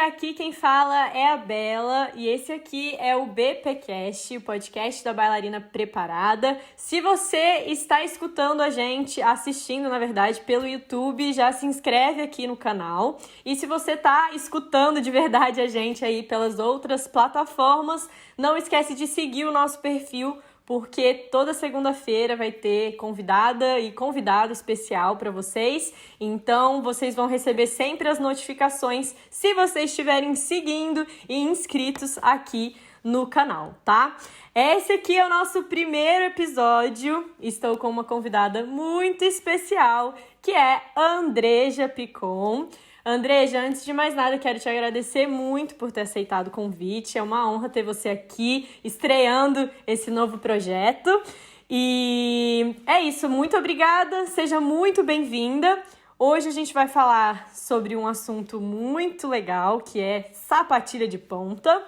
aqui quem fala é a Bela e esse aqui é o BPcast, o podcast da Bailarina Preparada. Se você está escutando a gente, assistindo na verdade pelo YouTube, já se inscreve aqui no canal. E se você está escutando de verdade a gente aí pelas outras plataformas, não esquece de seguir o nosso perfil, porque toda segunda-feira vai ter convidada e convidado especial para vocês. Então, vocês vão receber sempre as notificações se vocês estiverem seguindo e inscritos aqui no canal, tá? Esse aqui é o nosso primeiro episódio. Estou com uma convidada muito especial, que é a Andreja Picon. Andreja, antes de mais nada, quero te agradecer muito por ter aceitado o convite. É uma honra ter você aqui, estreando esse novo projeto. E é isso, muito obrigada, seja muito bem-vinda. Hoje a gente vai falar sobre um assunto muito legal, que é sapatilha de ponta.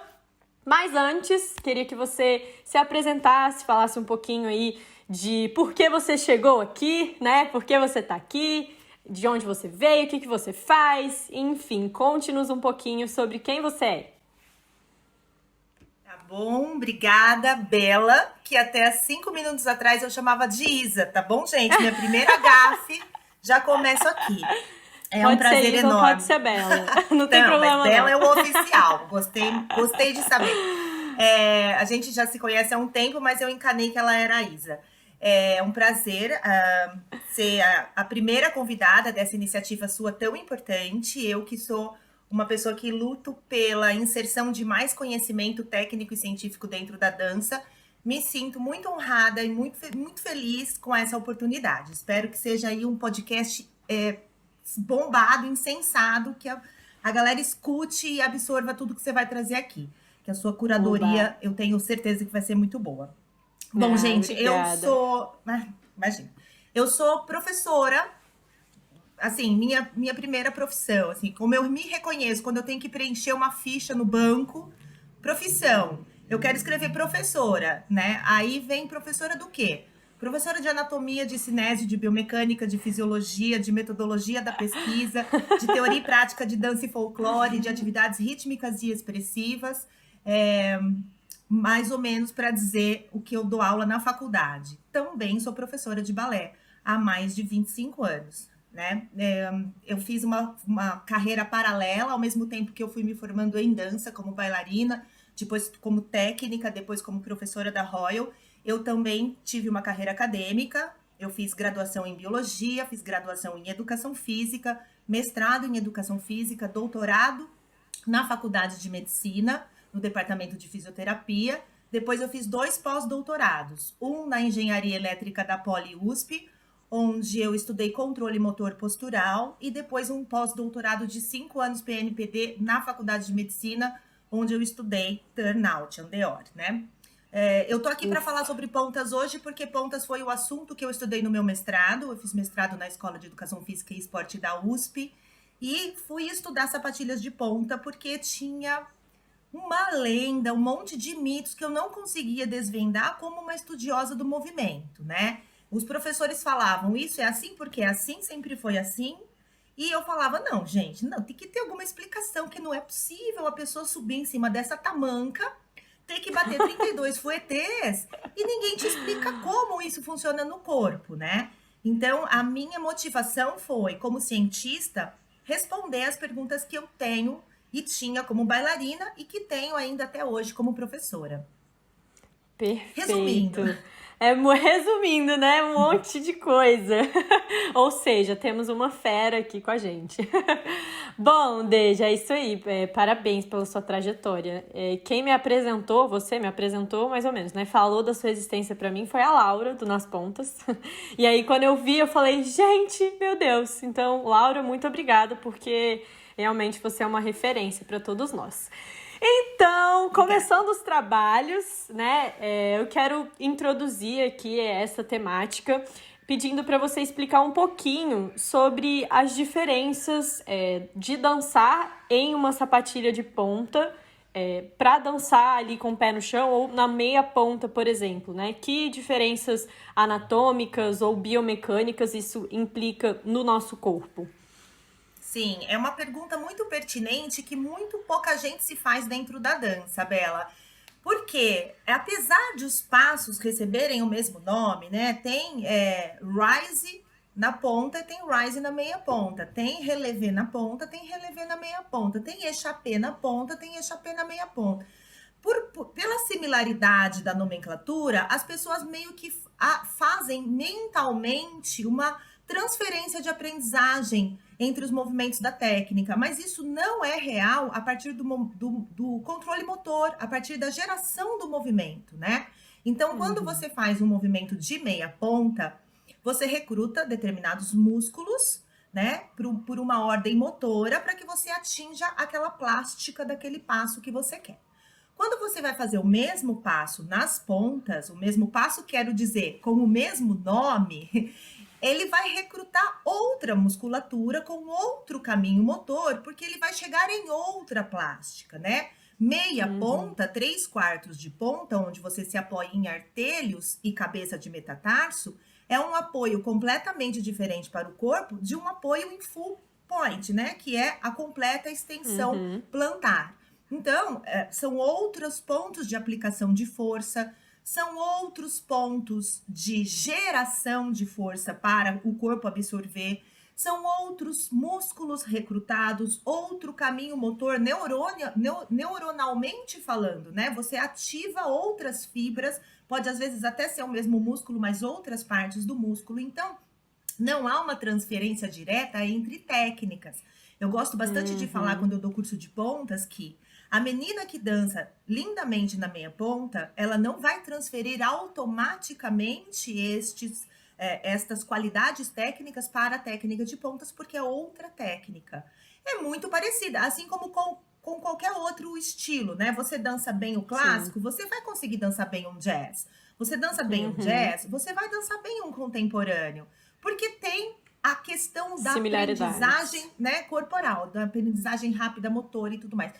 Mas antes, queria que você se apresentasse, falasse um pouquinho aí de por que você chegou aqui, né? Por que você tá aqui, de onde você veio, o que você faz, enfim, conte-nos um pouquinho sobre quem você é. Tá bom, obrigada, Bela, que até 5 minutos atrás eu chamava de Isa, tá bom, gente? Minha primeira gafe, já começo aqui. É pode um prazer ser Isa enorme. Ou pode ser Bela, não tem problema mas Bela não. É o oficial, gostei de saber. A gente já se conhece há um tempo, mas eu encanei que ela era a Isa. É um prazer ser a primeira convidada dessa iniciativa sua tão importante. Eu que sou uma pessoa que luto pela inserção de mais conhecimento técnico e científico dentro da dança, me sinto muito honrada e muito, muito feliz com essa oportunidade. Espero que seja aí um podcast bombado, insensado, que a galera escute e absorva tudo que você vai trazer aqui. Que a sua curadoria, eu tenho certeza que vai ser muito boa. Bom, gente, obrigada. Eu sou professora, assim, minha primeira profissão, assim, como eu me reconheço quando eu tenho que preencher uma ficha no banco, profissão, eu quero escrever professora, né? Aí vem professora do quê? Professora de anatomia, de cinésio, de biomecânica, de fisiologia, de metodologia da pesquisa, de teoria e prática de dança e folclore, de atividades rítmicas e expressivas, mais ou menos para dizer o que eu dou aula na faculdade. Também sou professora de balé há mais de 25 anos. Né? Eu fiz uma carreira paralela, ao mesmo tempo que eu fui me formando em dança como bailarina, depois como técnica, depois como professora da Royal. Eu também tive uma carreira acadêmica, eu fiz graduação em biologia, fiz graduação em educação física, mestrado em educação física, doutorado na faculdade de medicina, no departamento de fisioterapia. Depois eu fiz 2 pós-doutorados, um na engenharia elétrica da Poli-USP, onde eu estudei controle motor postural, e depois um pós-doutorado de 5 anos PNPD na faculdade de medicina, onde eu estudei turnout, andeor, né? Eu tô aqui para falar sobre pontas hoje, porque pontas foi o assunto que eu estudei no meu mestrado. Eu fiz mestrado na Escola de Educação Física e Esporte da USP, e fui estudar sapatilhas de ponta, porque tinha uma lenda, um monte de mitos que eu não conseguia desvendar como uma estudiosa do movimento, né? Os professores falavam, isso é assim porque é assim, sempre foi assim. E eu falava, não, gente, não, tem que ter alguma explicação, que não é possível a pessoa subir em cima dessa tamanca, ter que bater 32 fuetês, e ninguém te explica como isso funciona no corpo, né? Então, a minha motivação foi, como cientista, responder as perguntas que eu tenho e tinha como bailarina e que tenho ainda até hoje como professora. Perfeito. Resumindo, né? Um monte de coisa. Ou seja, temos uma fera aqui com a gente. Bom, Deja, é isso aí. Parabéns pela sua trajetória. Quem me apresentou, você me apresentou mais ou menos, né? Falou da sua existência pra mim, foi a Laura, do Nas Pontas. E aí, quando eu vi, eu falei, gente, meu Deus. Então, Laura, muito obrigada, porque realmente você é uma referência para todos nós. Então, começando os trabalhos, né? Eu quero introduzir aqui essa temática, pedindo para você explicar um pouquinho sobre as diferenças de dançar em uma sapatilha de ponta, para dançar ali com o pé no chão ou na meia ponta, por exemplo, né? Que diferenças anatômicas ou biomecânicas isso implica no nosso corpo? Sim, é uma pergunta muito pertinente que muito pouca gente se faz dentro da dança, Bela. Porque, apesar de os passos receberem o mesmo nome, né? Tem rise na ponta e tem rise na meia ponta. Tem relevé na ponta, tem relevé na meia ponta. Tem échappé na ponta, tem échappé na meia ponta. Pela similaridade da nomenclatura, as pessoas meio que fazem mentalmente uma transferência de aprendizagem entre os movimentos da técnica, mas isso não é real a partir do controle motor, a partir da geração do movimento, né? Então, quando você faz um movimento de meia ponta, você recruta determinados músculos, né, por uma ordem motora, para que você atinja aquela plástica daquele passo que você quer. Quando você vai fazer o mesmo passo nas pontas, o mesmo passo, quero dizer, com o mesmo nome, ele vai recrutar outra musculatura com outro caminho motor, porque ele vai chegar em outra plástica, né? Meia ponta, 3/4 de ponta, onde você se apoia em artelhos e cabeça de metatarso, é um apoio completamente diferente para o corpo de um apoio em full point, né? Que é a completa extensão plantar. Então, são outros pontos de aplicação de força, são outros pontos de geração de força para o corpo absorver, são outros músculos recrutados, outro caminho motor neuronalmente falando, né? Você ativa outras fibras, pode às vezes até ser o mesmo músculo, mas outras partes do músculo. Então, não há uma transferência direta entre técnicas. Eu gosto bastante de falar quando eu dou curso de pontas que a menina que dança lindamente na meia ponta, ela não vai transferir automaticamente estas qualidades técnicas para a técnica de pontas, porque é outra técnica. É muito parecida, assim como com qualquer outro estilo, né? Você dança bem o clássico, você vai conseguir dançar bem um jazz. Você dança bem um jazz, você vai dançar bem um contemporâneo. Porque tem a questão da aprendizagem, né, corporal, da aprendizagem rápida, motor e tudo mais.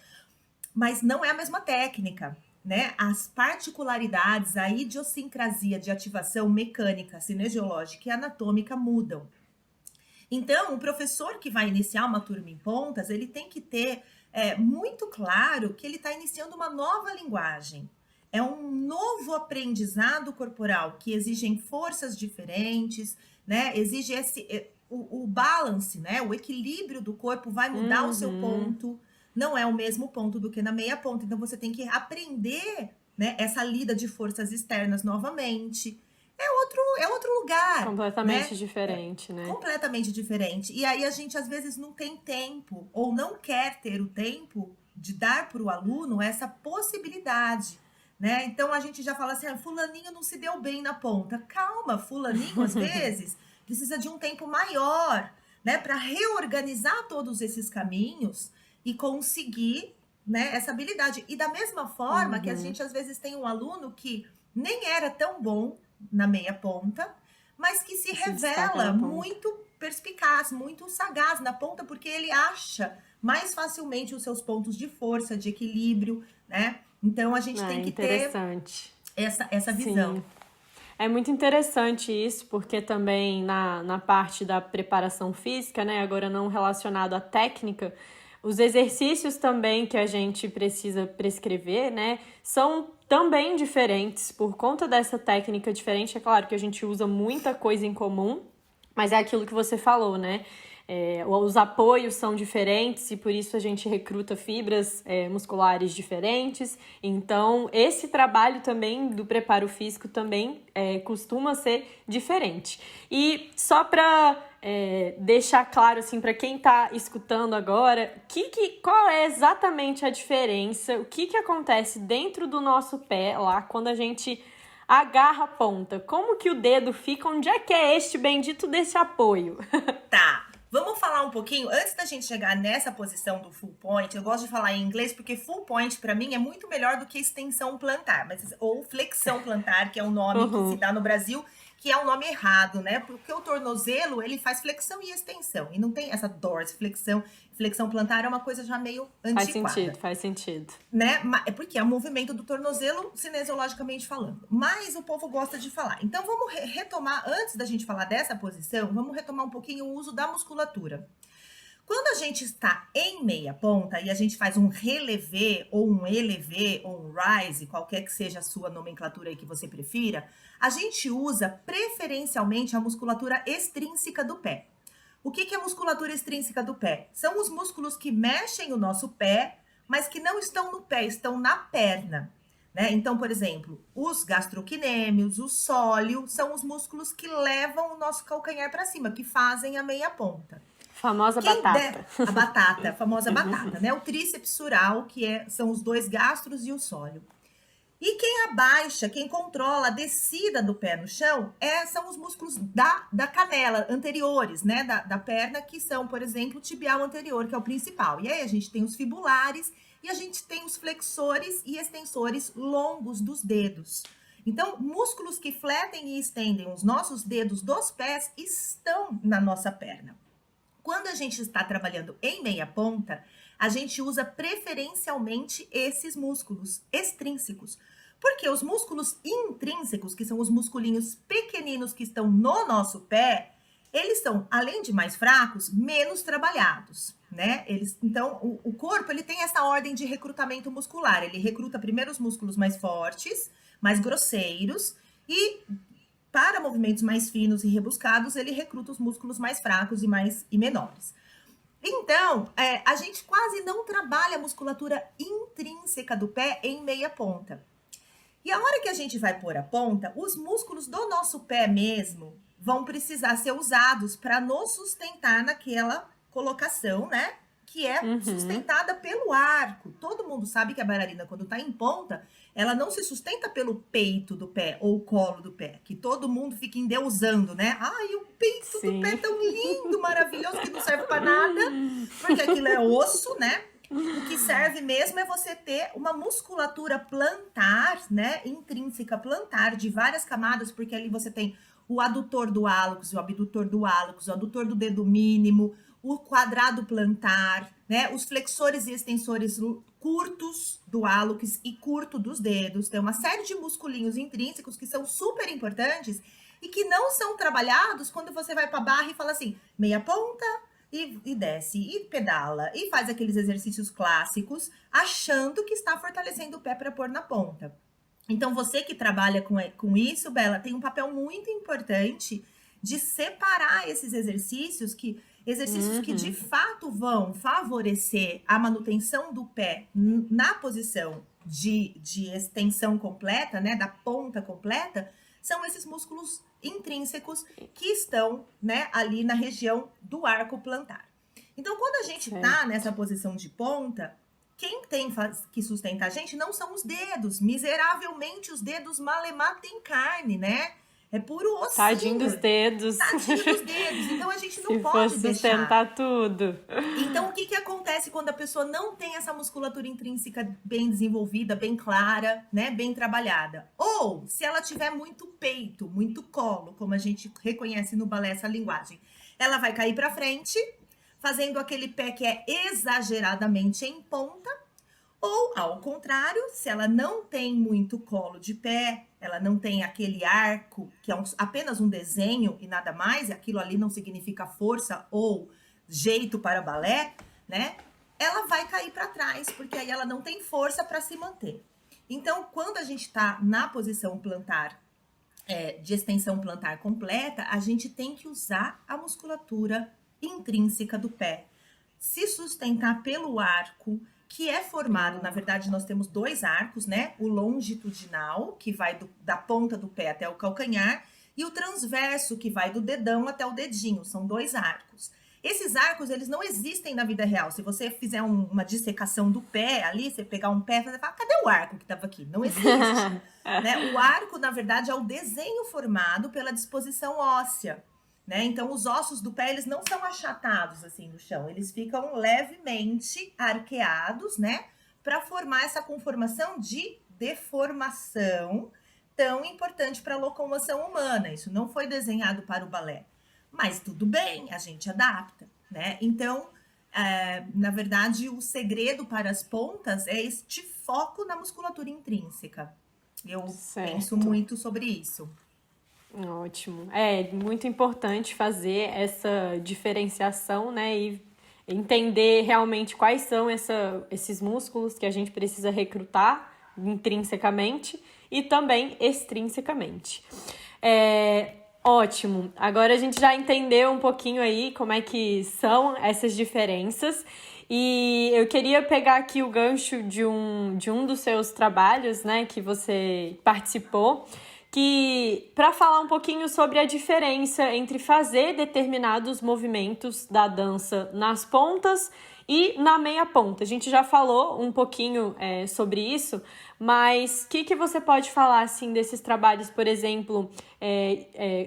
Mas não é a mesma técnica, né? As particularidades, a idiosincrasia de ativação mecânica, cinesiológica e anatômica mudam. Então, o professor que vai iniciar uma turma em pontas, ele tem que ter muito claro que ele está iniciando uma nova linguagem. É um novo aprendizado corporal que exige forças diferentes, né? Exige o balance, né? O equilíbrio do corpo vai mudar o seu ponto. Não é o mesmo ponto do que na meia ponta. Então, você tem que aprender, né, essa lida de forças externas novamente. É outro lugar. Completamente diferente, né? Completamente diferente. E aí, a gente, às vezes, não tem tempo ou não quer ter o tempo de dar para o aluno essa possibilidade, né? Então, a gente já fala assim, fulaninho não se deu bem na ponta. Calma, fulaninho, às vezes, precisa de um tempo maior, né, para reorganizar todos esses caminhos e conseguir, né, essa habilidade. E da mesma forma que a gente às vezes tem um aluno que nem era tão bom na meia ponta, mas que se revela muito perspicaz, muito sagaz na ponta, porque ele acha mais facilmente os seus pontos de força, de equilíbrio, né? Então a gente tem que ter essa visão. Sim. É muito interessante isso, porque também na parte da preparação física, né, agora não relacionado à técnica, os exercícios também que a gente precisa prescrever, né, são também diferentes por conta dessa técnica diferente. É claro que a gente usa muita coisa em comum, mas é aquilo que você falou, né? Os apoios são diferentes e por isso a gente recruta fibras musculares diferentes. Então, esse trabalho também do preparo físico também costuma ser diferente. E só para deixar claro assim para quem está escutando agora, qual é exatamente a diferença, o que acontece dentro do nosso pé lá quando a gente agarra a ponta? Como que o dedo fica? Onde é que é este bendito desse apoio? Tá. Vamos falar um pouquinho, antes da gente chegar nessa posição do full point, eu gosto de falar em inglês porque full point para mim é muito melhor do que extensão plantar, ou flexão plantar, que é o nome que se dá no Brasil, que é o nome errado, né? Porque o tornozelo, ele faz flexão e extensão, e não tem essa dorsiflexão. Flexão plantar é uma coisa já meio antiquada. Faz sentido. Né? É porque é o movimento do tornozelo, cinesiologicamente falando. Mas o povo gosta de falar. Então, vamos retomar, antes da gente falar dessa posição, vamos retomar um pouquinho o uso da musculatura. Quando a gente está em meia ponta e a gente faz um relevé, ou um élevé, ou um rise, qualquer que seja a sua nomenclatura aí que você prefira, a gente usa preferencialmente a musculatura extrínseca do pé. O que é a musculatura extrínseca do pé? São os músculos que mexem o nosso pé, mas que não estão no pé, estão na perna. Né? Então, por exemplo, os gastrocnêmios, o sóleo, são os músculos que levam o nosso calcanhar para cima, que fazem a meia ponta. Famosa batata. A batata, a famosa batata, né? O tríceps sural, são os dois gastros e o sóleo. E quem abaixa, quem controla a descida do pé no chão, são os músculos da canela anteriores, né? Da perna, que são, por exemplo, o tibial anterior, que é o principal. E aí a gente tem os fibulares e a gente tem os flexores e extensores longos dos dedos. Então, músculos que fletem e estendem os nossos dedos dos pés estão na nossa perna. Quando a gente está trabalhando em meia ponta, a gente usa preferencialmente esses músculos extrínsecos. Porque os músculos intrínsecos, que são os musculinhos pequeninos que estão no nosso pé, eles são, além de mais fracos, menos trabalhados, né? Então, o corpo, ele tem essa ordem de recrutamento muscular. Ele recruta primeiro os músculos mais fortes, mais grosseiros, e para movimentos mais finos e rebuscados, ele recruta os músculos mais fracos e menores. Então, a gente quase não trabalha a musculatura intrínseca do pé em meia ponta. E a hora que a gente vai pôr a ponta, os músculos do nosso pé mesmo vão precisar ser usados para nos sustentar naquela colocação, né? Que é sustentada pelo arco. Todo mundo sabe que a bailarina, quando está em ponta, ela não se sustenta pelo peito do pé ou o colo do pé, que todo mundo fica endeusando, né? Ai, o peito do pé é tão lindo, maravilhoso, que não serve para nada, porque aquilo é osso, né? O que serve mesmo é você ter uma musculatura plantar, né? Intrínseca plantar, de várias camadas, porque ali você tem o adutor do hálux, o abdutor do hálux, o adutor do dedo mínimo, o quadrado plantar, né? Os flexores e extensores curtos do hálux e curto dos dedos. Tem uma série de musculinhos intrínsecos que são super importantes e que não são trabalhados quando você vai para a barra e fala assim, meia ponta e desce, e pedala, e faz aqueles exercícios clássicos, achando que está fortalecendo o pé para pôr na ponta. Então, você que trabalha com isso, Bela, tem um papel muito importante de separar esses exercícios que de fato vão favorecer a manutenção do pé na posição de extensão completa, né, da ponta completa, são esses músculos intrínsecos que estão, né, ali na região do arco plantar. Então, quando a gente está nessa posição de ponta, quem tem que sustentar a gente não são os dedos. Miseravelmente, os dedos malemar têm carne, né? É puro ossinho. Tadinho dos dedos. Tadinho dos dedos. Então, a gente não Se pode for sustentar deixar. tudo. Então, o que acontece quando a pessoa não tem essa musculatura intrínseca bem desenvolvida, bem clara, né? Bem trabalhada? Ou, se ela tiver muito peito, muito colo, como a gente reconhece no balé essa linguagem, ela vai cair para frente, fazendo aquele pé que é exageradamente em ponta. Ou, ao contrário, se ela não tem muito colo de pé, ela não tem aquele arco, que é apenas um desenho e nada mais, e aquilo ali não significa força ou jeito para balé, né? Ela vai cair para trás, porque aí ela não tem força para se manter. Então, quando a gente está na posição plantar, de extensão plantar completa, a gente tem que usar a musculatura intrínseca do pé. Se sustentar pelo arco, que é formado, na verdade, nós temos dois arcos, né? O longitudinal, que vai da ponta do pé até o calcanhar, e o transverso, que vai do dedão até o dedinho. São dois arcos. Esses arcos, eles não existem na vida real. Se você fizer uma dissecação do pé ali, você pegar um pé, você fala, cadê o arco que estava aqui? Não existe. Né? O arco, na verdade, é o desenho formado pela disposição óssea. Né? Então, os ossos do pé, eles não são achatados assim no chão, eles ficam levemente arqueados, né? Para formar essa conformação de deformação tão importante para a locomoção humana. Isso não foi desenhado para o balé. Mas tudo bem, a gente adapta, né? Então, na verdade, o segredo para as pontas é este foco na musculatura intrínseca. Eu penso muito sobre isso. Ótimo. É muito importante fazer essa diferenciação, né? E entender realmente quais são esses músculos que a gente precisa recrutar intrinsecamente e também extrinsecamente. Ótimo. Agora a gente já entendeu um pouquinho aí como é que são essas diferenças. E eu queria pegar aqui o gancho de um dos seus trabalhos, né, que você participou, que para falar um pouquinho sobre a diferença entre fazer determinados movimentos da dança nas pontas e na meia ponta. A gente já falou um pouquinho sobre isso, mas o que você pode falar assim desses trabalhos, por exemplo,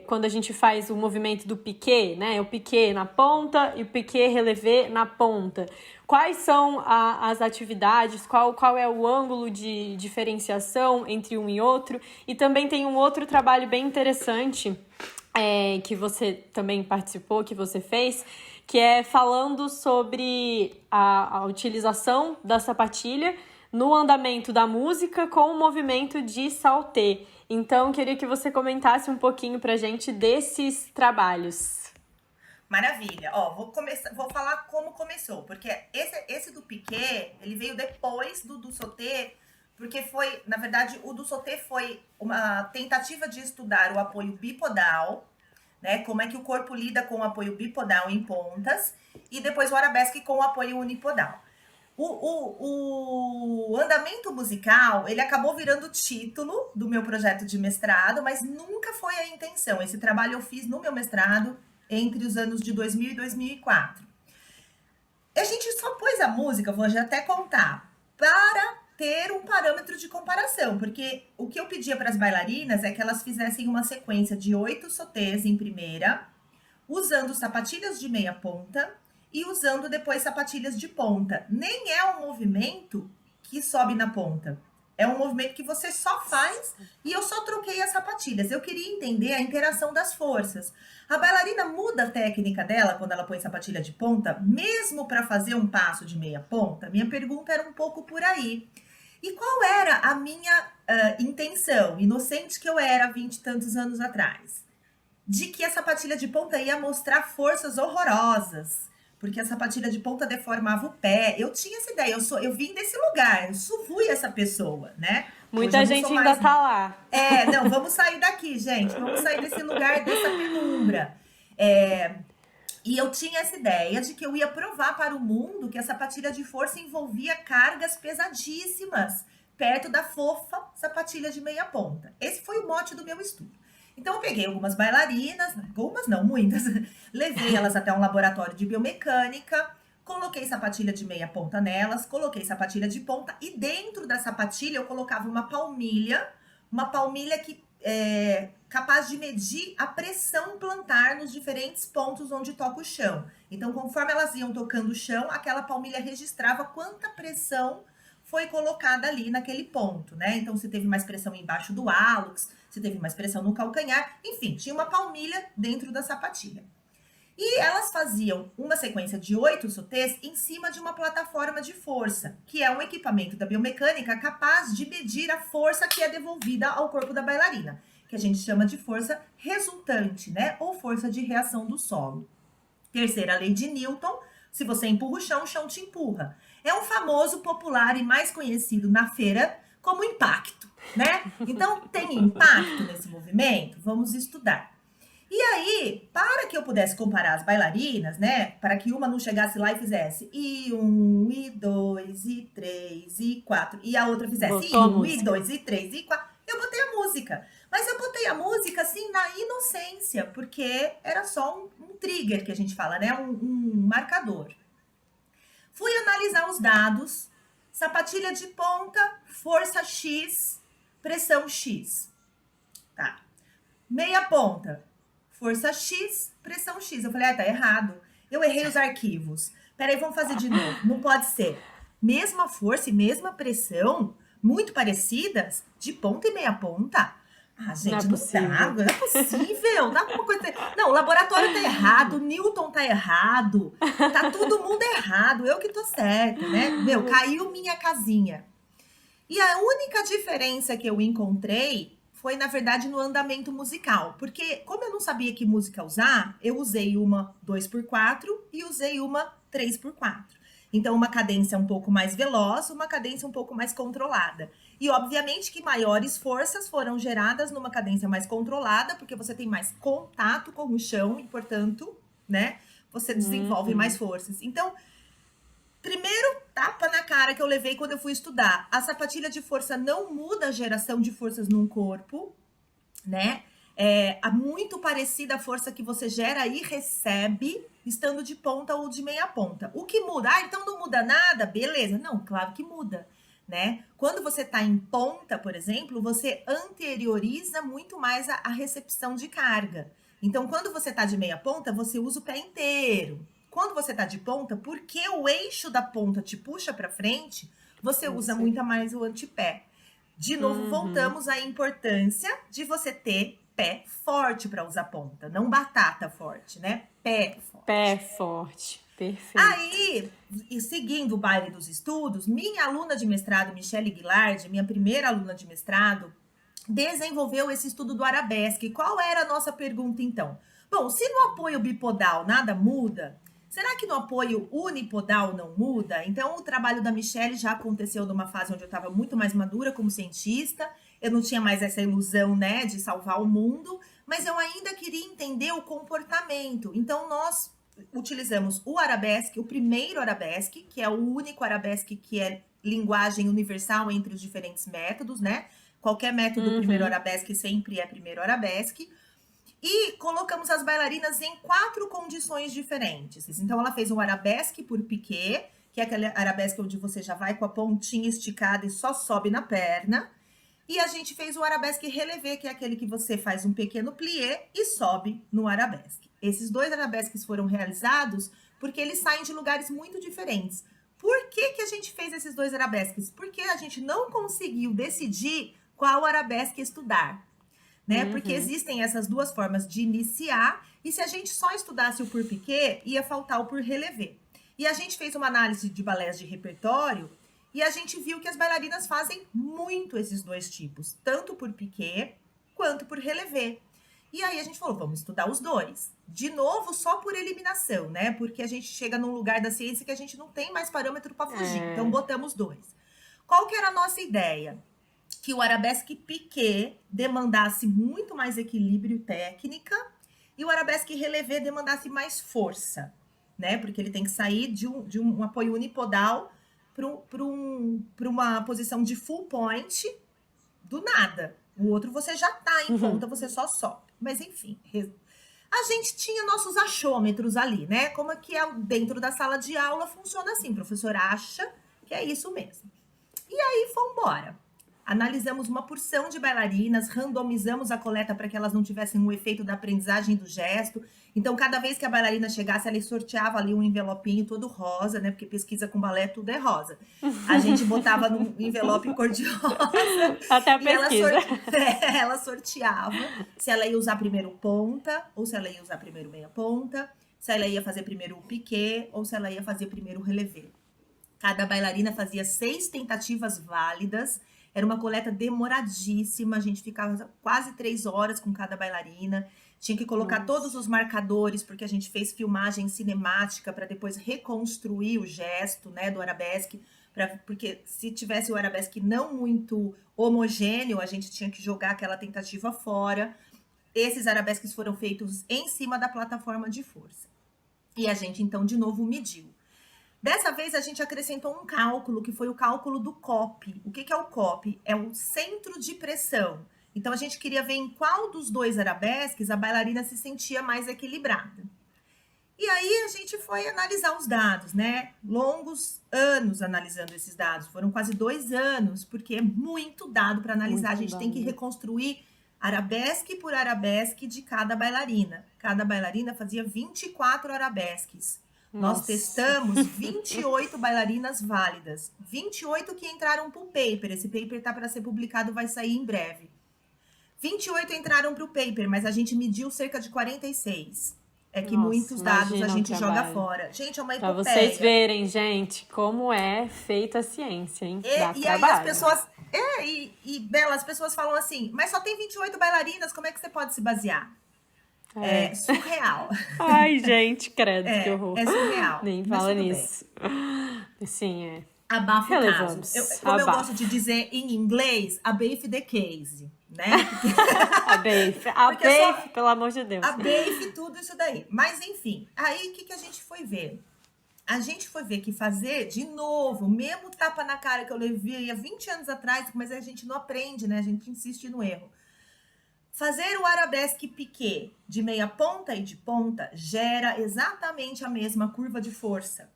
quando a gente faz o movimento do piqué, né? O piqué na ponta e o piqué relevé na ponta. Quais são as atividades, qual é o ângulo de diferenciação entre um e outro? E também tem um outro trabalho bem interessante que você também participou, que você fez, que é falando sobre a utilização da sapatilha no andamento da música com o movimento de salté. Então, queria que você comentasse um pouquinho pra gente desses trabalhos. Maravilha. Ó, vou falar como começou, porque esse do piqué, ele veio depois do sauté, porque foi, na verdade, o do sauté foi uma tentativa de estudar o apoio bipodal, né? Como é que o corpo lida com o apoio bipodal em pontas, e depois o arabesque com o apoio unipodal. O andamento musical, ele acabou virando o título do meu projeto de mestrado, mas nunca foi a intenção. Esse trabalho eu fiz no meu mestrado entre os anos de 2000 e 2004. A gente só pôs a música, vou já até contar, para ter um parâmetro de comparação, porque o que eu pedia para as bailarinas é que elas fizessem uma sequência de 8 sautés em primeira, usando sapatilhas de meia ponta e usando depois sapatilhas de ponta. Nem é um movimento que sobe na ponta. É um movimento que você só faz e eu só troquei as sapatilhas. Eu queria entender a interação das forças. A bailarina muda a técnica dela quando ela põe sapatilha de ponta, mesmo para fazer um passo de meia ponta? Minha pergunta era um pouco por aí. E qual era a minha intenção, inocente que eu era 20 e tantos anos atrás? De que a sapatilha de ponta ia mostrar forças horrorosas, porque a sapatilha de ponta deformava o pé. Eu tinha essa ideia, eu vim desse lugar, eu fui essa pessoa, né? Muita gente ainda tá lá. Não, vamos sair daqui, gente. Vamos sair desse lugar, dessa penumbra. E eu tinha essa ideia de que eu ia provar para o mundo que a sapatilha de força envolvia cargas pesadíssimas, perto da fofa sapatilha de meia ponta. Esse foi o mote do meu estudo. Então eu peguei algumas bailarinas, algumas não, muitas, levei elas até um laboratório de biomecânica, coloquei sapatilha de meia ponta nelas, coloquei sapatilha de ponta e dentro da sapatilha eu colocava uma palmilha que é capaz de medir a pressão plantar nos diferentes pontos onde toca o chão. Então, conforme elas iam tocando o chão, aquela palmilha registrava quanta pressão foi colocada ali naquele ponto, né? Então, se teve mais pressão embaixo do hálux, se teve mais pressão no calcanhar, enfim, tinha uma palmilha dentro da sapatilha. E elas faziam uma sequência de 8 sautés em cima de uma plataforma de força, que é um equipamento da biomecânica capaz de medir a força que é devolvida ao corpo da bailarina, que a gente chama de força resultante, né? Ou força de reação do solo. Terceira lei de Newton, se você empurra o chão te empurra. É um famoso, popular e mais conhecido na feira como impacto, né? Então, tem impacto nesse movimento? Vamos estudar. E aí, para que eu pudesse comparar as bailarinas, né? Para que uma não chegasse lá e fizesse I1, I2, I3, I4, e a outra fizesse I1, I2, I3, I4, eu botei a música. Mas eu botei a música, assim, na inocência, porque era só um trigger, que a gente fala, né? Um marcador. Fui analisar os dados, sapatilha de ponta, força X, pressão X. Tá. Meia ponta, força X, pressão X. Eu falei, tá errado. Eu errei os arquivos. Peraí, vamos fazer de novo. Não pode ser. Mesma força e mesma pressão, muito parecidas, de ponta e meia ponta. Ah, gente, não é possível. Dá alguma coisa. Não, o laboratório tá errado, o Newton tá errado, tá todo mundo errado, eu que tô certa, né? Meu, caiu minha casinha. E a única diferença que eu encontrei foi, na verdade, no andamento musical. Porque, como eu não sabia que música usar, eu usei uma 2x4 e usei uma 3x4. Então, uma cadência um pouco mais veloz, uma cadência um pouco mais controlada. E, obviamente, que maiores forças foram geradas numa cadência mais controlada, porque você tem mais contato com o chão e, portanto, né, você desenvolve mais forças. Então, primeiro tapa na cara que eu levei quando eu fui estudar. A sapatilha de força não muda a geração de forças num corpo, né? É muito parecida a força que você gera e recebe estando de ponta ou de meia ponta. O que muda? Então não muda nada? Beleza. Não, claro que muda, né? Quando você está em ponta, por exemplo, você anterioriza muito mais a recepção de carga. Então, quando você está de meia ponta, você usa o pé inteiro. Quando você está de ponta, porque o eixo da ponta te puxa para frente, você usa muito mais o antepé. De novo, voltamos à importância de você ter pé forte para usar ponta, não batata forte, né? Pé forte. Pé forte, perfeito. Aí, e seguindo o baile dos estudos, minha aluna de mestrado, Michele Guilard, minha primeira aluna de mestrado, desenvolveu esse estudo do arabesque. Qual era a nossa pergunta, então? Bom, se no apoio bipodal nada muda, será que no apoio unipodal não muda? Então, o trabalho da Michele já aconteceu numa fase onde eu estava muito mais madura como cientista, eu não tinha mais essa ilusão, né, de salvar o mundo, mas eu ainda queria entender o comportamento. Então, nós utilizamos o arabesque, o primeiro arabesque, que é o único arabesque que é linguagem universal entre os diferentes métodos, né? Qualquer método primeiro arabesque sempre é primeiro arabesque. E colocamos as bailarinas em 4 condições diferentes. Então, ela fez um arabesque por piqué, que é aquele arabesque onde você já vai com a pontinha esticada e só sobe na perna. E a gente fez o arabesque relevé, que é aquele que você faz um pequeno plié e sobe no arabesque. Esses 2 arabesques foram realizados porque eles saem de lugares muito diferentes. Por que a gente fez esses 2 arabesques? Porque a gente não conseguiu decidir qual arabesque estudar, né? Porque existem essas 2 formas de iniciar, e se a gente só estudasse o por piqué, ia faltar o por relevé. E a gente fez uma análise de balés de repertório, e a gente viu que as bailarinas fazem muito esses 2 tipos, tanto por piqué quanto por relevé. E aí a gente falou, vamos estudar os 2. De novo, só por eliminação, né? Porque a gente chega num lugar da ciência que a gente não tem mais parâmetro para fugir. Então, botamos 2. Qual que era a nossa ideia? Que o arabesque piqué demandasse muito mais equilíbrio técnica e o arabesque relevé demandasse mais força, né? Porque ele tem que sair de um apoio unipodal para uma posição de full point do nada. O outro você já tá em ponta, você só sobe. Mas enfim, a gente tinha nossos achômetros ali, né? Como é que dentro da sala de aula funciona assim, o professor acha que é isso mesmo. E aí, fomos embora. Analisamos uma porção de bailarinas, randomizamos a coleta para que elas não tivessem o efeito da aprendizagem do gesto. Então, cada vez que a bailarina chegasse, ela sorteava ali um envelopinho todo rosa, né? Porque pesquisa com balé tudo é rosa. A gente botava num envelope cor-de-rosa. Até a pesquisa. Ela sorteava se ela ia usar primeiro ponta, ou se ela ia usar primeiro meia ponta, se ela ia fazer primeiro o piqué, ou se ela ia fazer primeiro o relevé. Cada bailarina fazia 6 tentativas válidas. Era uma coleta demoradíssima, a gente ficava quase 3 horas com cada bailarina. Tinha que colocar todos os marcadores, porque a gente fez filmagem cinemática para depois reconstruir o gesto, né, do arabesque. Porque se tivesse o arabesque não muito homogêneo, a gente tinha que jogar aquela tentativa fora. Esses arabesques foram feitos em cima da plataforma de força. E a gente, então, de novo, mediu. Dessa vez, a gente acrescentou um cálculo, que foi o cálculo do COP. O que é o COP? É o centro de pressão. Então, a gente queria ver em qual dos 2 arabesques a bailarina se sentia mais equilibrada. E aí, a gente foi analisar os dados, né? Longos anos analisando esses dados. Foram quase 2 anos, porque é muito dado para analisar. A gente tem que reconstruir arabesque por arabesque de cada bailarina. Cada bailarina fazia 24 arabesques. Nós testamos 28 bailarinas válidas. 28 que entraram para o paper. Esse paper está para ser publicado, vai sair em breve. 28 entraram para o paper, mas a gente mediu cerca de 46. É que muitos dados a gente joga fora. Gente, é uma epopeia. Para vocês verem, gente, como é feita a ciência, hein? E aí as pessoas... Bela, as pessoas falam assim, mas só tem 28 bailarinas, como é que você pode se basear? É surreal. Ai, gente, credo, que horror. É surreal. Nem Mas fala tudo bem. nisso. Sim, Abafa o caso. relevamos. Como eu Abafa. gosto de dizer em inglês, abafe the case, né? Porque A Bafe, pelo amor de Deus. abafe tudo isso daí. Mas enfim, aí o que a gente foi ver? A gente foi ver que fazer de novo, o mesmo tapa na cara que eu levei há 20 anos atrás, mas a gente não aprende, né? A gente insiste no erro. Fazer o arabesque piqué de meia ponta e de ponta gera exatamente a mesma curva de força.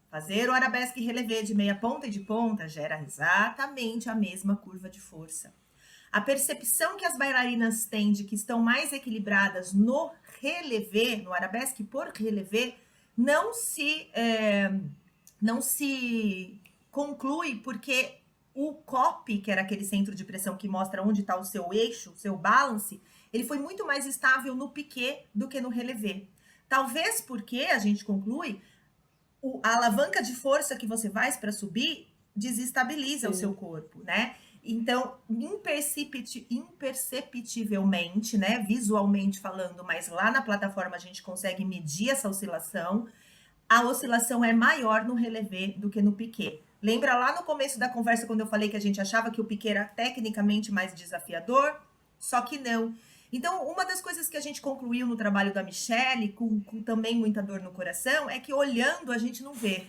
Fazer o arabesque relevé de meia ponta e de ponta gera exatamente a mesma curva de força. A percepção que as bailarinas têm de que estão mais equilibradas no relevé, no arabesque por relevé, não se conclui porque o COP, que era aquele centro de pressão que mostra onde está o seu eixo, seu balance, ele foi muito mais estável no piqué do que no relevé. Talvez porque, a gente conclui, a alavanca de força que você faz para subir desestabiliza o seu corpo, né? Então, imperceptivelmente, né, visualmente falando, mas lá na plataforma a gente consegue medir essa oscilação. A oscilação é maior no relevé do que no piqué. Lembra lá no começo da conversa quando eu falei que a gente achava que o piqué era tecnicamente mais desafiador? Só que não. Então, uma das coisas que a gente concluiu no trabalho da Michelle, com também muita dor no coração, é que olhando a gente não vê.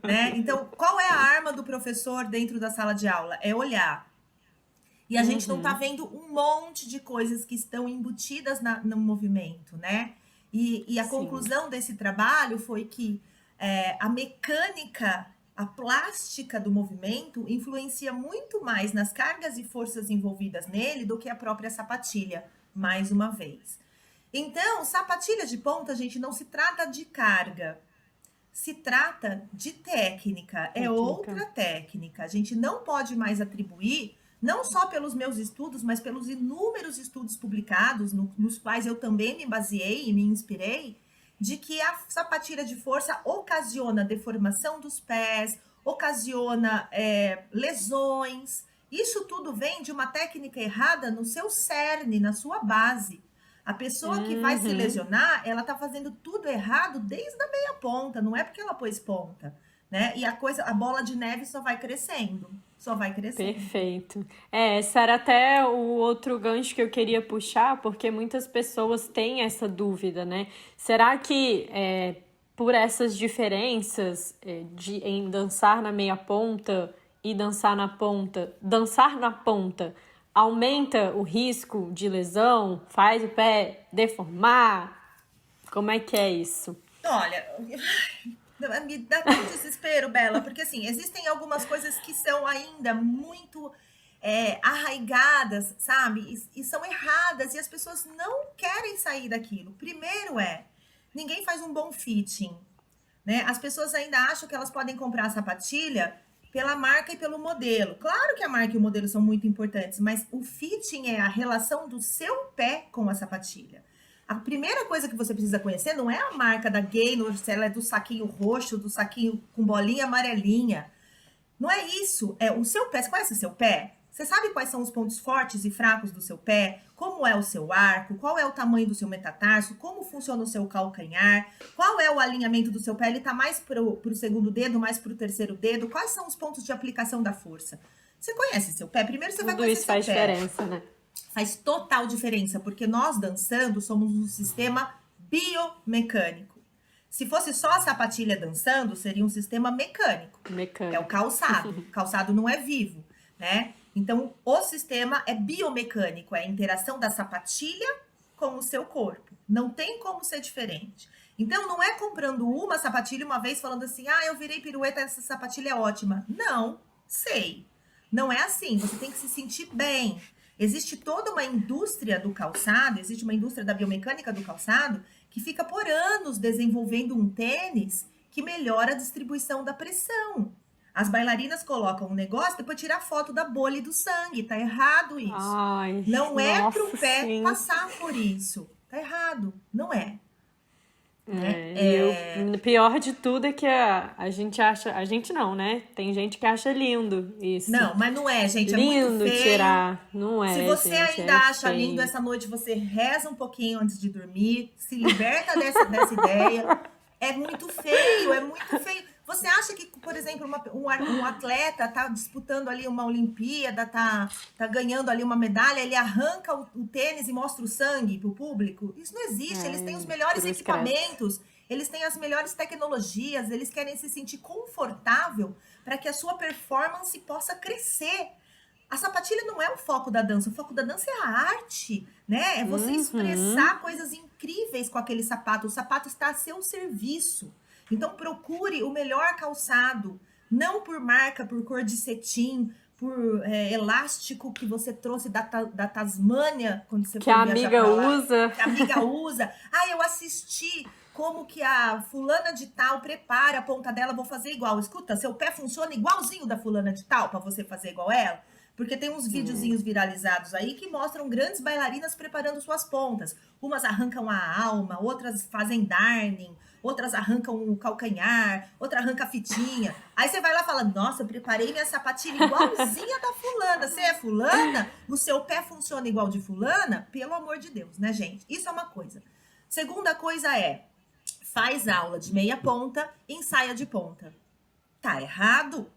Né? Então, qual é a arma do professor dentro da sala de aula? É olhar. E a gente não está vendo um monte de coisas que estão embutidas no movimento, né? E a conclusão desse trabalho foi que a mecânica, a plástica do movimento influencia muito mais nas cargas e forças envolvidas nele do que a própria sapatilha, mais uma vez. Então, sapatilha de ponta, gente, não se trata de carga, se trata de técnica, é outra técnica. A gente não pode mais atribuir, não só pelos meus estudos, mas pelos inúmeros estudos publicados, nos quais eu também me baseei e me inspirei, de que a sapatilha de força ocasiona deformação dos pés, ocasiona lesões. Isso tudo vem de uma técnica errada no seu cerne, na sua base. A pessoa que vai se lesionar, ela tá fazendo tudo errado desde a meia ponta, não é porque ela pôs ponta, né? E a bola de neve só vai crescendo, só vai crescendo. Perfeito. Esse era até o outro gancho que eu queria puxar, porque muitas pessoas têm essa dúvida, né? Será que por essas diferenças em dançar na meia ponta e dançar na ponta aumenta o risco de lesão, faz o pé deformar? Como é que é isso? Olha, me dá tanto desespero, Bela, porque assim, existem algumas coisas que são ainda muito arraigadas, sabe? E são erradas, e as pessoas não querem sair daquilo. Primeiro ninguém faz um bom fitting, né? As pessoas ainda acham que elas podem comprar a sapatilha pela marca e pelo modelo. Claro que a marca e o modelo são muito importantes, mas o fitting é a relação do seu pé com a sapatilha. A primeira coisa que você precisa conhecer não é a marca da Gaynor, se ela é do saquinho roxo, do saquinho com bolinha amarelinha. Não é isso. É o seu pé. Você conhece o seu pé? Você sabe quais são os pontos fortes e fracos do seu pé? Como é o seu arco? Qual é o tamanho do seu metatarso? Como funciona o seu calcanhar? Qual é o alinhamento do seu pé? Ele está mais para o segundo dedo, mais para o terceiro dedo? Quais são os pontos de aplicação da força? Você conhece seu pé? Primeiro você vai conhecer seu pé. Tudo isso faz diferença, né? Faz total diferença, porque nós dançando somos um sistema biomecânico. Se fosse só a sapatilha dançando, seria um sistema mecânico. É o calçado. O calçado não é vivo, né? Então, o sistema é biomecânico, é a interação da sapatilha com o seu corpo. Não tem como ser diferente. Então, não é comprando uma sapatilha uma vez falando assim, eu virei pirueta, essa sapatilha é ótima. Não, sei. Não é assim, você tem que se sentir bem. Existe toda uma indústria do calçado, existe uma indústria da biomecânica do calçado que fica por anos desenvolvendo um tênis que melhora a distribuição da pressão. As bailarinas colocam um negócio, depois tirar foto da bolha e do sangue. Tá errado isso. Não é pro pé passar por isso. Tá errado. Não é. né? E o pior de tudo é que a gente acha... A gente não, né? Tem gente que acha lindo isso. Não, mas não é, gente, é muito Lindo feio. tirar. Não Se é, você gente, ainda é acha lindo feio. essa noite, você reza um pouquinho antes de dormir, se liberta dessa ideia. É muito feio, é muito feio. Você acha que, por exemplo, um atleta tá disputando ali uma Olimpíada, tá ganhando ali uma medalha, ele arranca o tênis e mostra o sangue pro público? Isso não existe. Eles têm os melhores Cruz credo. equipamentos, eles têm as melhores tecnologias, eles querem se sentir confortável para que a sua performance possa crescer. A sapatilha não é o foco da dança, o foco da dança é a arte, né? É você expressar coisas incríveis com aquele sapato. O sapato está a seu serviço. Então procure o melhor calçado, não por marca, por cor de cetim, por elástico que você trouxe da Tasmânia quando você Que a foi viajar amiga para lá, usa. que a amiga usa. Ah, eu assisti como que a fulana de tal prepara a ponta dela, vou fazer igual. Escuta, seu pé funciona igualzinho da fulana de tal para você fazer igual ela? Porque tem uns videozinhos viralizados aí que mostram grandes bailarinas preparando suas pontas. Umas arrancam a alma, outras fazem darning, outras arrancam o calcanhar, outra arranca a fitinha. Aí você vai lá e fala, nossa, eu preparei minha sapatilha igualzinha da fulana. Você é fulana? O seu pé funciona igual de fulana? Pelo amor de Deus, né, gente? Isso é uma coisa. Segunda coisa é, faz aula de meia ponta, ensaia de ponta. Tá errado?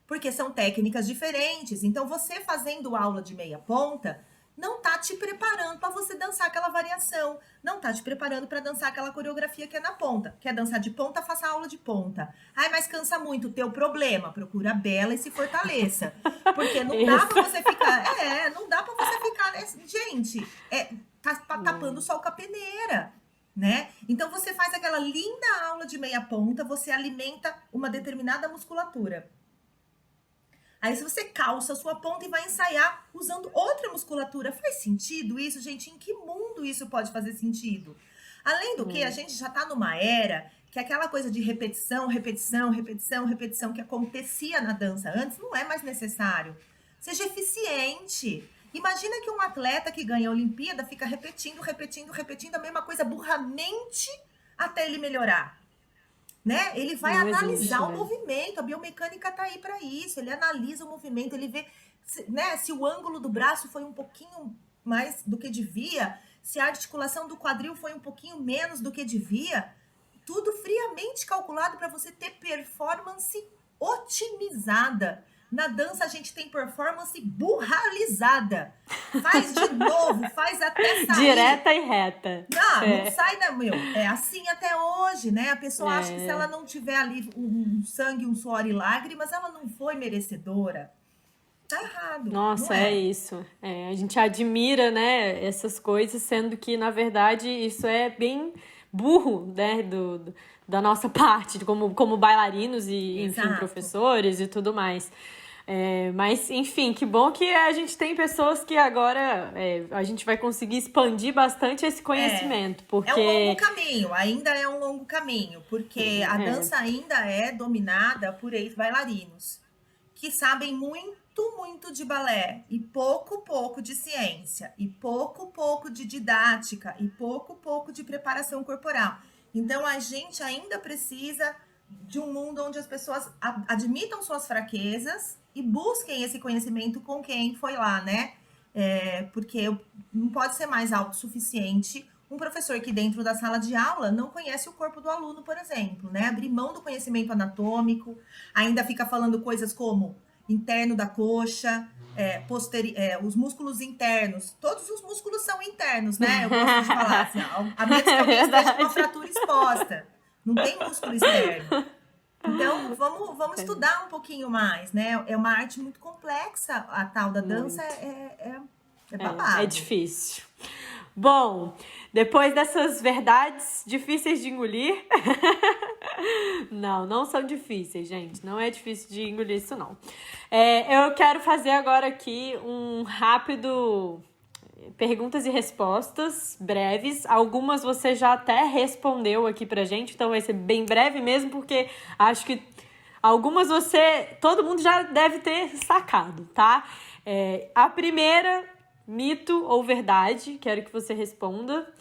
Porque são técnicas diferentes. Então, você fazendo aula de meia ponta, não tá te preparando para você dançar aquela variação. Não tá te preparando para dançar aquela coreografia que é na ponta. Quer dançar de ponta, faça aula de ponta. Ai, mas cansa muito, teu problema. Procura a Bela e se fortaleça. Porque não dá para você ficar... não dá para você ficar... Gente, tá tapando o sol com a peneira. Né? Então, você faz aquela linda aula de meia ponta, você alimenta uma determinada musculatura. Aí, se você calça a sua ponta e vai ensaiar usando outra musculatura, faz sentido isso, gente? Em que mundo isso pode fazer sentido? Além do que, a gente já tá numa era que aquela coisa de repetição, repetição, repetição, repetição que acontecia na dança antes não é mais necessário. Seja eficiente. Imagina que um atleta que ganha a Olimpíada fica repetindo, repetindo, repetindo a mesma coisa burramente até ele melhorar. Né? Ele vai analisar o movimento, a biomecânica tá aí para isso, ele analisa o movimento, ele vê, né, se o ângulo do braço foi um pouquinho mais do que devia, se a articulação do quadril foi um pouquinho menos do que devia, tudo friamente calculado para você ter performance otimizada. Na dança a gente tem performance burralizada. Faz de novo, faz até sair. Direta e reta. Não sai, né, meu? É assim até hoje, né? A pessoa acha que se ela não tiver ali um sangue, um suor e lágrimas, ela não foi merecedora. Tá errado. Nossa, é isso. A gente admira, né, essas coisas, sendo que, na verdade, isso é bem burro, né, da nossa parte, como bailarinos e, enfim, professores e tudo mais. Mas, enfim, que bom que a gente tem pessoas que agora a gente vai conseguir expandir bastante esse conhecimento. Porque... É um longo caminho, ainda é um longo caminho, porque a dança ainda é dominada por ex-bailarinos, que sabem muito de balé, e pouco de ciência, e pouco de didática, e pouco de preparação corporal. Então, a gente ainda precisa de um mundo onde as pessoas admitam suas fraquezas e busquem esse conhecimento com quem foi lá, né? Porque não pode ser mais autossuficiente um professor que dentro da sala de aula não conhece o corpo do aluno, por exemplo, né? Abrir mão do conhecimento anatômico, ainda fica falando coisas como interno da coxa, os músculos internos. Todos os músculos são internos, né? Eu gosto de falar assim, a menos que alguém esteja com uma fratura exposta. Não tem músculo externo. Então, vamos estudar um pouquinho mais, né? É uma arte muito complexa, a tal da dança é babado. É difícil. Bom, depois dessas verdades difíceis de engolir... Não são difíceis, gente. Não é difícil de engolir isso, não. Eu quero fazer agora aqui um rápido... perguntas e respostas breves. Algumas você já até respondeu aqui pra gente, então vai ser bem breve mesmo, porque acho que algumas todo mundo já deve ter sacado, tá? A primeira, mito ou verdade, quero que você responda,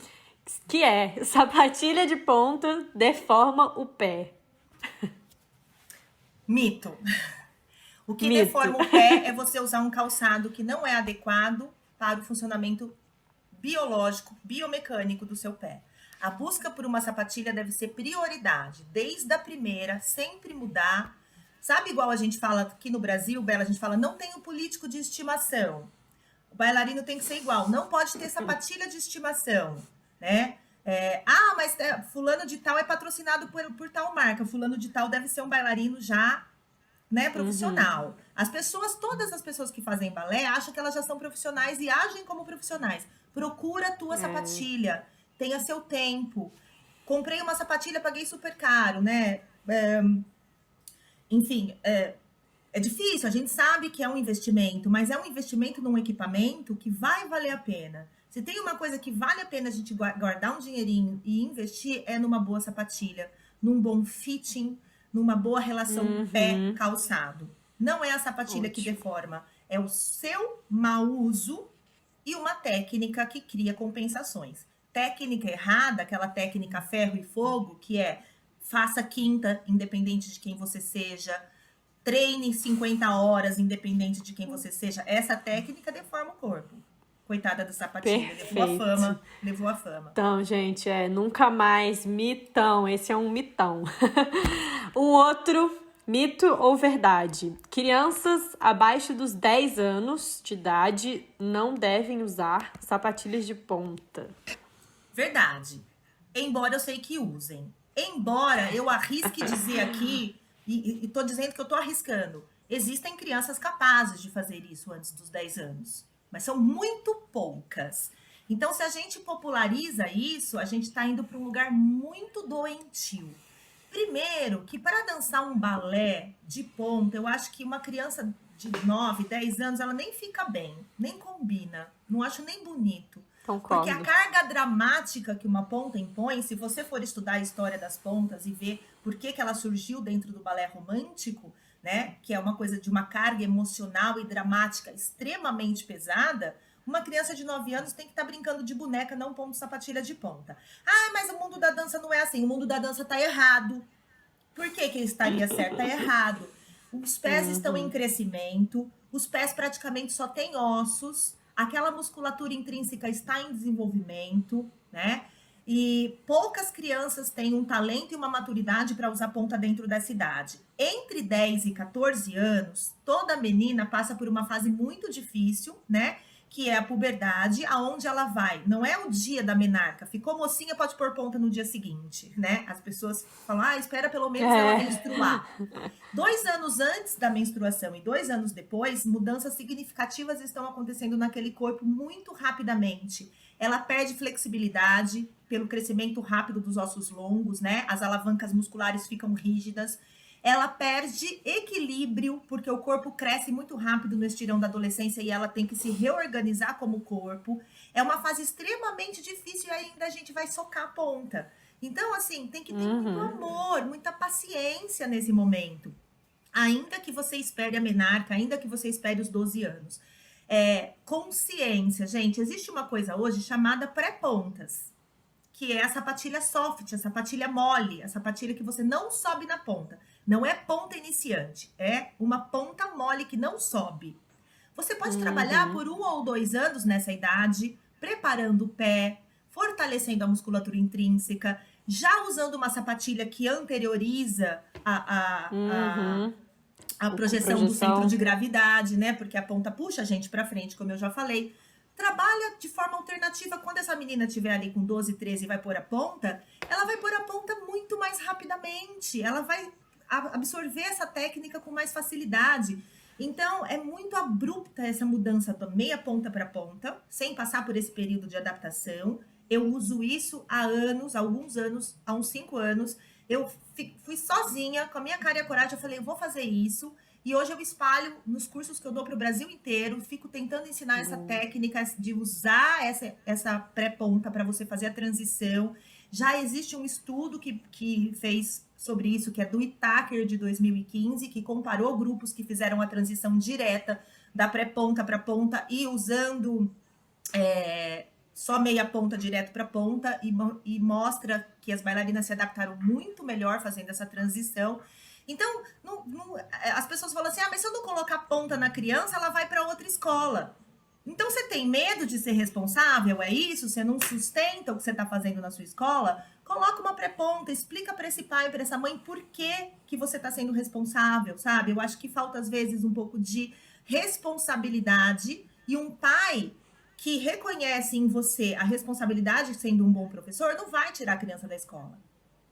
que é sapatilha de ponta deforma o pé. Mito. O que Mito. deforma o pé é você usar um calçado que não é adequado para o funcionamento biológico, biomecânico do seu pé. A busca por uma sapatilha deve ser prioridade, desde a primeira, sempre mudar. Sabe igual a gente fala aqui no Brasil, Bela, a gente fala, não tem um político de estimação. O bailarino tem que ser igual, não pode ter sapatilha de estimação, né? Mas fulano de tal é patrocinado por tal marca, fulano de tal deve ser um bailarino já, né, profissional. Todas as pessoas que fazem balé acham que elas já são profissionais e agem como profissionais. Procura a tua sapatilha, tenha seu tempo. Comprei uma sapatilha, paguei super caro, né? Enfim, é difícil, a gente sabe que é um investimento, mas é um investimento num equipamento que vai valer a pena. Se tem uma coisa que vale a pena a gente guardar um dinheirinho e investir, é numa boa sapatilha, num bom fitting, numa boa relação pé-calçado. Não é a sapatilha que deforma, é o seu mau uso e uma técnica que cria compensações. Técnica errada, aquela técnica ferro e fogo, que é faça quinta, independente de quem você seja, treine 50 horas, independente de quem você seja. Essa técnica deforma o corpo. Coitada da sapatilha, levou a fama. Então, gente, nunca mais, mitão, esse é um mitão. Um outro mito ou verdade? Crianças abaixo dos 10 anos de idade não devem usar sapatilhas de ponta. Verdade. Embora eu sei que usem. Embora eu arrisque dizer aqui, e tô dizendo que eu tô arriscando, existem crianças capazes de fazer isso antes dos 10 anos. Mas são muito poucas. Então, se a gente populariza isso, a gente está indo para um lugar muito doentio. Primeiro, que para dançar um balé de ponta, eu acho que uma criança de 9, 10 anos, ela nem fica bem, nem combina. Não acho nem bonito. Concordo. Porque a carga dramática que uma ponta impõe, se você for estudar a história das pontas e ver por que ela surgiu dentro do balé romântico, né, que é uma coisa de uma carga emocional e dramática extremamente pesada, uma criança de 9 anos tem que estar brincando de boneca, não pondo sapatilha de ponta. Mas o mundo da dança não é assim, o mundo da dança tá errado. Por que estaria certo? Tá errado. Os pés estão em crescimento, os pés praticamente só têm ossos, aquela musculatura intrínseca está em desenvolvimento, né? E poucas crianças têm um talento e uma maturidade para usar ponta dentro dessa idade. Entre 10 e 14 anos, toda menina passa por uma fase muito difícil, né? Que é a puberdade, aonde ela vai. Não é o dia da menarca. Ficou mocinha, pode pôr ponta no dia seguinte, né? As pessoas falam, espera pelo menos ela menstruar. 2 anos antes da menstruação e 2 anos depois, mudanças significativas estão acontecendo naquele corpo muito rapidamente. Ela perde flexibilidade pelo crescimento rápido dos ossos longos, né? As alavancas musculares ficam rígidas. Ela perde equilíbrio, porque o corpo cresce muito rápido no estirão da adolescência e ela tem que se reorganizar como corpo. É uma fase extremamente difícil e ainda a gente vai socar a ponta. Então, assim, tem que ter muito amor, muita paciência nesse momento. Ainda que você espere a menarca, ainda que você espere os 12 anos. Consciência, gente. Existe uma coisa hoje chamada pré-pontas, que é a sapatilha soft, a sapatilha mole, a sapatilha que você não sobe na ponta. Não é ponta iniciante, é uma ponta mole que não sobe. Você pode trabalhar por 1 ou 2 anos nessa idade, preparando o pé, fortalecendo a musculatura intrínseca, já usando uma sapatilha que anterioriza a projeção do centro de gravidade, né? Porque a ponta puxa a gente para frente, como eu já falei. Trabalha de forma alternativa. Quando essa menina estiver ali com 12, 13 e vai pôr a ponta, ela vai pôr a ponta muito mais rapidamente. Ela vai absorver essa técnica com mais facilidade. Então, é muito abrupta essa mudança da meia ponta para ponta, sem passar por esse período de adaptação. Eu uso isso há anos, alguns anos, há uns 5 anos. Eu fui sozinha, com a minha cara e a coragem, eu falei, eu vou fazer isso. E hoje eu espalho nos cursos que eu dou para o Brasil inteiro, fico tentando ensinar essa técnica de usar essa pré-ponta para você fazer a transição. Já existe um estudo que fez sobre isso, que é do Itaker de 2015, que comparou grupos que fizeram a transição direta da pré-ponta para ponta e usando só meia ponta direto para ponta e mostra que as bailarinas se adaptaram muito melhor fazendo essa transição. Então, as pessoas falam assim, mas se eu não colocar ponta na criança, ela vai para outra escola. Então, você tem medo de ser responsável? É isso? Você não sustenta o que você está fazendo na sua escola? Coloca uma pré-ponta, explica para esse pai, para essa mãe, por que você está sendo responsável, sabe? Eu acho que falta, às vezes, um pouco de responsabilidade e um pai que reconhece em você a responsabilidade sendo um bom professor, não vai tirar a criança da escola.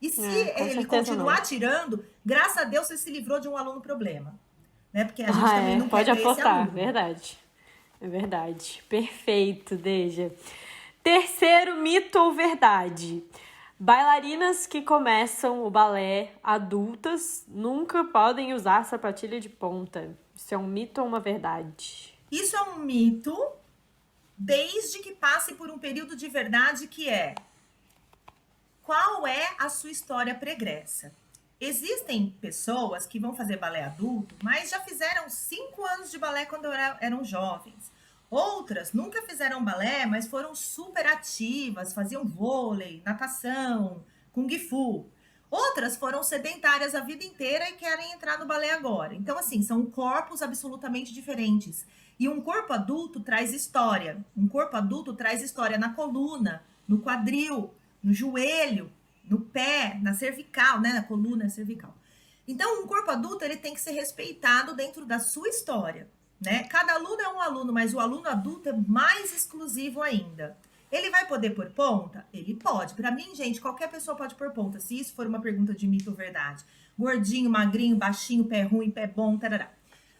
E se ele continuar tirando, graças a Deus você se livrou de um aluno problema. Né? Porque a gente também não pode quer ver esse apostar, aluno. verdade. É verdade. Perfeito, Deja. Terceiro mito ou verdade? Bailarinas que começam o balé adultas nunca podem usar sapatilha de ponta. Isso é um mito ou uma verdade? Isso é um mito, desde que passe por um período de verdade que é: qual é a sua história pregressa? Existem pessoas que vão fazer balé adulto, mas já fizeram 5 anos de balé quando eram jovens. Outras nunca fizeram balé, mas foram super ativas, faziam vôlei, natação, kung fu. Outras foram sedentárias a vida inteira e querem entrar no balé agora. Então, assim, são corpos absolutamente diferentes. E um corpo adulto traz história. Um corpo adulto traz história na coluna, no quadril, no joelho, no pé, na cervical, né? Na coluna cervical. Então, um corpo adulto, ele tem que ser respeitado dentro da sua história, né? Cada aluno é um aluno, mas o aluno adulto é mais exclusivo ainda. Ele vai poder pôr ponta? Ele pode. Para mim, gente, qualquer pessoa pode pôr ponta, se isso for uma pergunta de mito ou verdade. Gordinho, magrinho, baixinho, pé ruim, pé bom, tarará.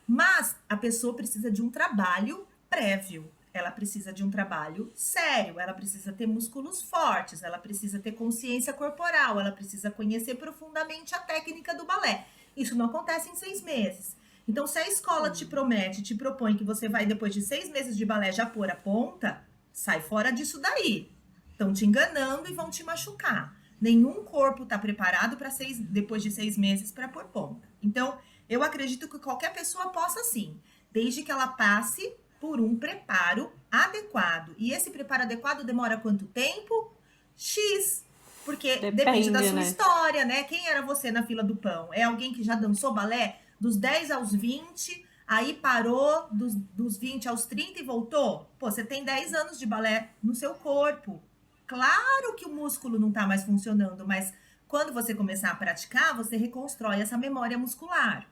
Mas a pessoa precisa de um trabalho prévio. Ela precisa de um trabalho sério, ela precisa ter músculos fortes, ela precisa ter consciência corporal, ela precisa conhecer profundamente a técnica do balé. Isso não acontece em 6 meses. Então, se a escola te propõe que você vai, depois de 6 meses de balé, já pôr a ponta, sai fora disso daí. Estão te enganando e vão te machucar. Nenhum corpo está preparado para depois de 6 meses para pôr ponta. Então, eu acredito que qualquer pessoa possa sim, desde que ela passe por um preparo adequado. E esse preparo adequado demora quanto tempo? X. Porque depende da sua história, né? Quem era você na fila do pão? É alguém que já dançou balé dos 10 aos 20, aí parou dos 20 aos 30 e voltou? Pô, você tem 10 anos de balé no seu corpo. Claro que o músculo não tá mais funcionando, mas quando você começar a praticar, você reconstrói essa memória muscular.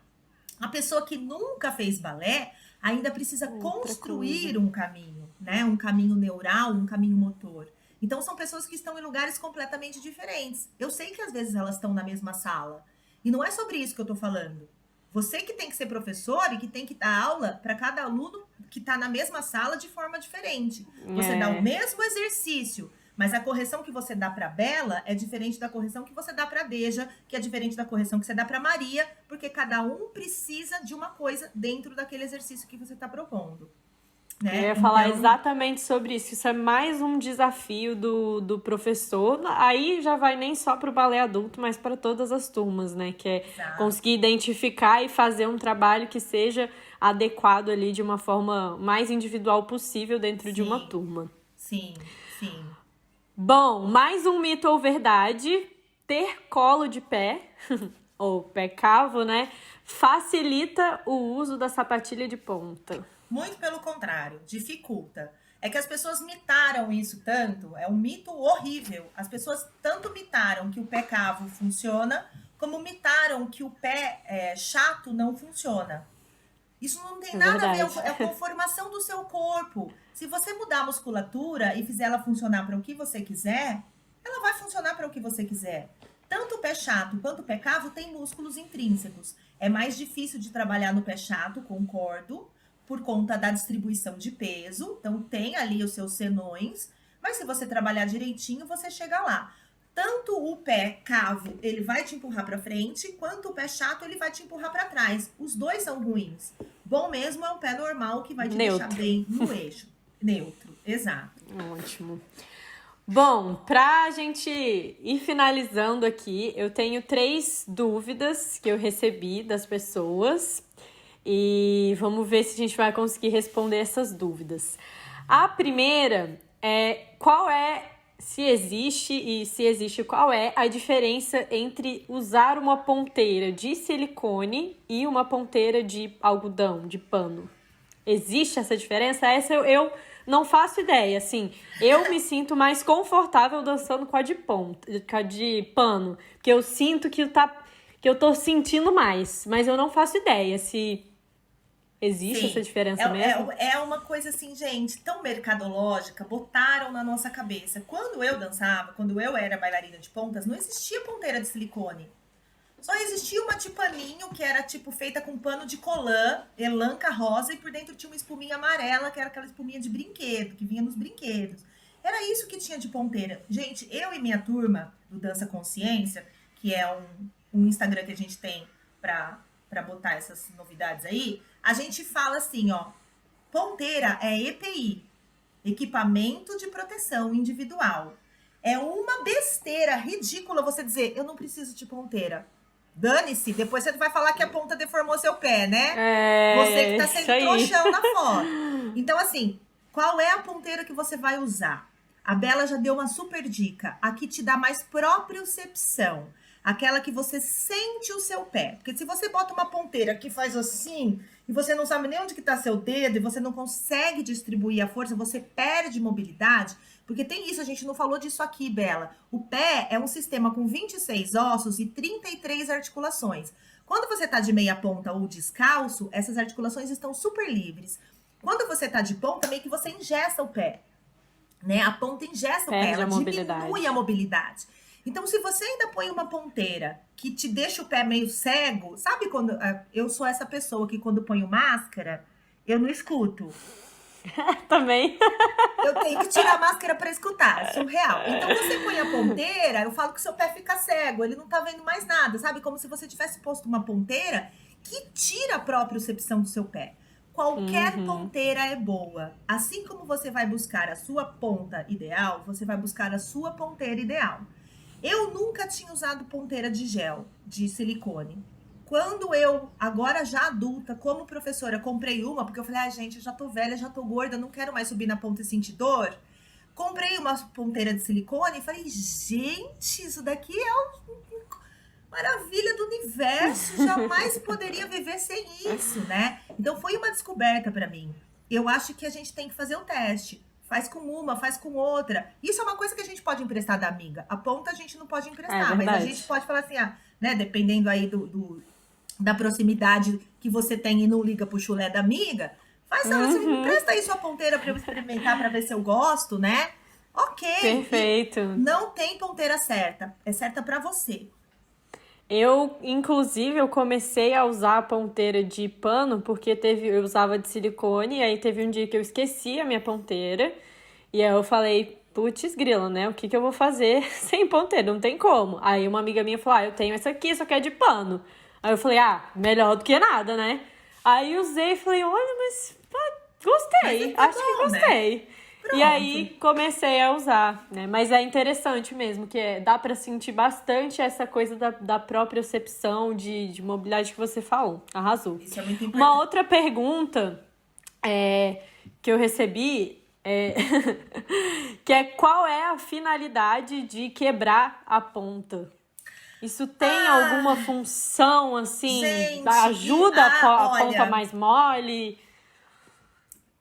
A pessoa que nunca fez balé ainda precisa construir um caminho, né? Um caminho neural, um caminho motor. Então, são pessoas que estão em lugares completamente diferentes. Eu sei que às vezes elas estão na mesma sala. E não é sobre isso que eu tô falando. Você que tem que ser professor e que tem que dar aula para cada aluno que está na mesma sala de forma diferente. Você dá o mesmo exercício, mas a correção que você dá para a Bela é diferente da correção que você dá para a Deja, que é diferente da correção que você dá para a Maria, porque cada um precisa de uma coisa dentro daquele exercício que você está propondo. Né? Eu ia falar exatamente sobre isso. Isso é mais um desafio do professor. Aí já vai nem só para o balé adulto, mas para todas as turmas, né? Que é conseguir identificar e fazer um trabalho que seja adequado ali de uma forma mais individual possível dentro de uma turma. Sim, sim. Bom, mais um mito ou verdade. Ter colo de pé, ou pé cavo, né? Facilita o uso da sapatilha de ponta. Muito pelo contrário, dificulta. É que as pessoas mitaram isso tanto, é um mito horrível. As pessoas tanto mitaram que o pé cavo funciona, como mitaram que o pé chato não funciona. Isso não tem nada a ver, é a conformação do seu corpo. Se você mudar a musculatura e fizer ela funcionar para o que você quiser, ela vai funcionar para o que você quiser. Tanto o pé chato quanto o pé cavo tem músculos intrínsecos. É mais difícil de trabalhar no pé chato, concordo, por conta da distribuição de peso. Então, tem ali os seus senões, mas se você trabalhar direitinho, você chega lá. Tanto o pé cavo, ele vai te empurrar para frente, quanto o pé chato, ele vai te empurrar para trás. Os dois são ruins. Bom mesmo é o pé normal, que vai te deixar bem no eixo. Neutro, exato. Ótimo. Bom, pra gente ir finalizando aqui, eu tenho 3 dúvidas que eu recebi das pessoas. E vamos ver se a gente vai conseguir responder essas dúvidas. A primeira Qual é, se existe e se existe, qual é a diferença entre usar uma ponteira de silicone e uma ponteira de algodão, de pano? Existe essa diferença? Essa eu não faço ideia, assim. Eu me sinto mais confortável dançando com a de ponta, com a de pano, porque eu sinto que eu tô sentindo mais, mas eu não faço ideia se existe essa Sim, diferença mesmo. é uma coisa assim, gente, tão mercadológica, botaram na nossa cabeça. Quando eu dançava, quando eu era bailarina de pontas, não existia ponteira de silicone. Só existia uma de paninho, que era tipo feita com pano de colã, elanca rosa, e por dentro tinha uma espuminha amarela, que era aquela espuminha de brinquedo, que vinha nos brinquedos. Era isso que tinha de ponteira. Gente, eu e minha turma do Dança Consciência, que é um Instagram que a gente tem pra botar essas novidades aí, a gente fala assim, ó, ponteira é EPI, equipamento de proteção individual. É uma besteira ridícula você dizer, eu não preciso de ponteira. Dane-se, depois você vai falar que a ponta deformou seu pé, né? Você que tá Isso sendo aí. trouxão na foto. Então, assim, qual é a ponteira que você vai usar? A Bela já deu uma super dica. A que te dá mais propriocepção. Aquela que você sente o seu pé. Porque se você bota uma ponteira que faz assim, e você não sabe nem onde que tá seu dedo, e você não consegue distribuir a força, você perde mobilidade. Porque tem isso, a gente não falou disso aqui, Bela. O pé é um sistema com 26 ossos e 33 articulações. Quando você tá de meia ponta ou descalço, essas articulações estão super livres. Quando você tá de ponta, meio que você engessa o pé, né? A ponta engessa o pé, Perde ela a diminui a mobilidade. mobilidade. Então, se você ainda põe uma ponteira que te deixa o pé meio cego, sabe quando eu sou essa pessoa que quando ponho máscara, eu não escuto. Também. Eu tenho que tirar a máscara para escutar, é surreal. Então você põe a ponteira, eu falo que seu pé fica cego, ele não tá vendo mais nada, sabe? Como se você tivesse posto uma ponteira que tira a propriocepção do seu pé. Qualquer Uhum. ponteira é boa. Assim como você vai buscar a sua ponta ideal, você vai buscar a sua ponteira ideal. Eu nunca tinha usado ponteira de gel, de silicone. Quando eu, agora já adulta, como professora, comprei uma, porque eu falei, ah, gente, eu já tô velha, já tô gorda, não quero mais subir na ponta e sentir dor. Comprei uma ponteira de silicone e falei, gente, isso daqui é uma maravilha do universo, jamais poderia viver sem isso, né? Então foi uma descoberta para mim. Eu acho que a gente tem que fazer o teste. Faz com uma, faz com outra. Isso é uma coisa que a gente pode emprestar da amiga. A ponta a gente não pode É emprestar, mas a gente verdade. pode falar assim, ah, né? Dependendo aí da proximidade que você tem e não liga pro chulé da amiga, faz, olha, você me Uhum. empresta aí sua ponteira para eu experimentar para ver se eu gosto, né? Ok. E Perfeito. não tem ponteira certa, é certa para você. Inclusive, eu comecei a usar a ponteira de pano porque eu usava de silicone, e aí teve um dia que eu esqueci a minha ponteira, e aí eu falei, putz grila, né? O que que eu vou fazer sem ponteira? Não tem como. Aí uma amiga minha falou, eu tenho essa aqui, só que é de pano. Aí eu falei, melhor do que nada, né? Aí usei e falei, olha, mas Mas gostei, tá acho que bom, né? gostei. E Pronto. aí comecei a usar, né? Mas é interessante mesmo, dá pra sentir bastante essa coisa da propriocepção de mobilidade que você falou. Arrasou. Isso é muito Uma importante. outra pergunta que eu recebi que é qual é a finalidade de quebrar a ponta? Isso tem alguma Ah, função, assim, gente, ajuda a ponta olha, mais mole?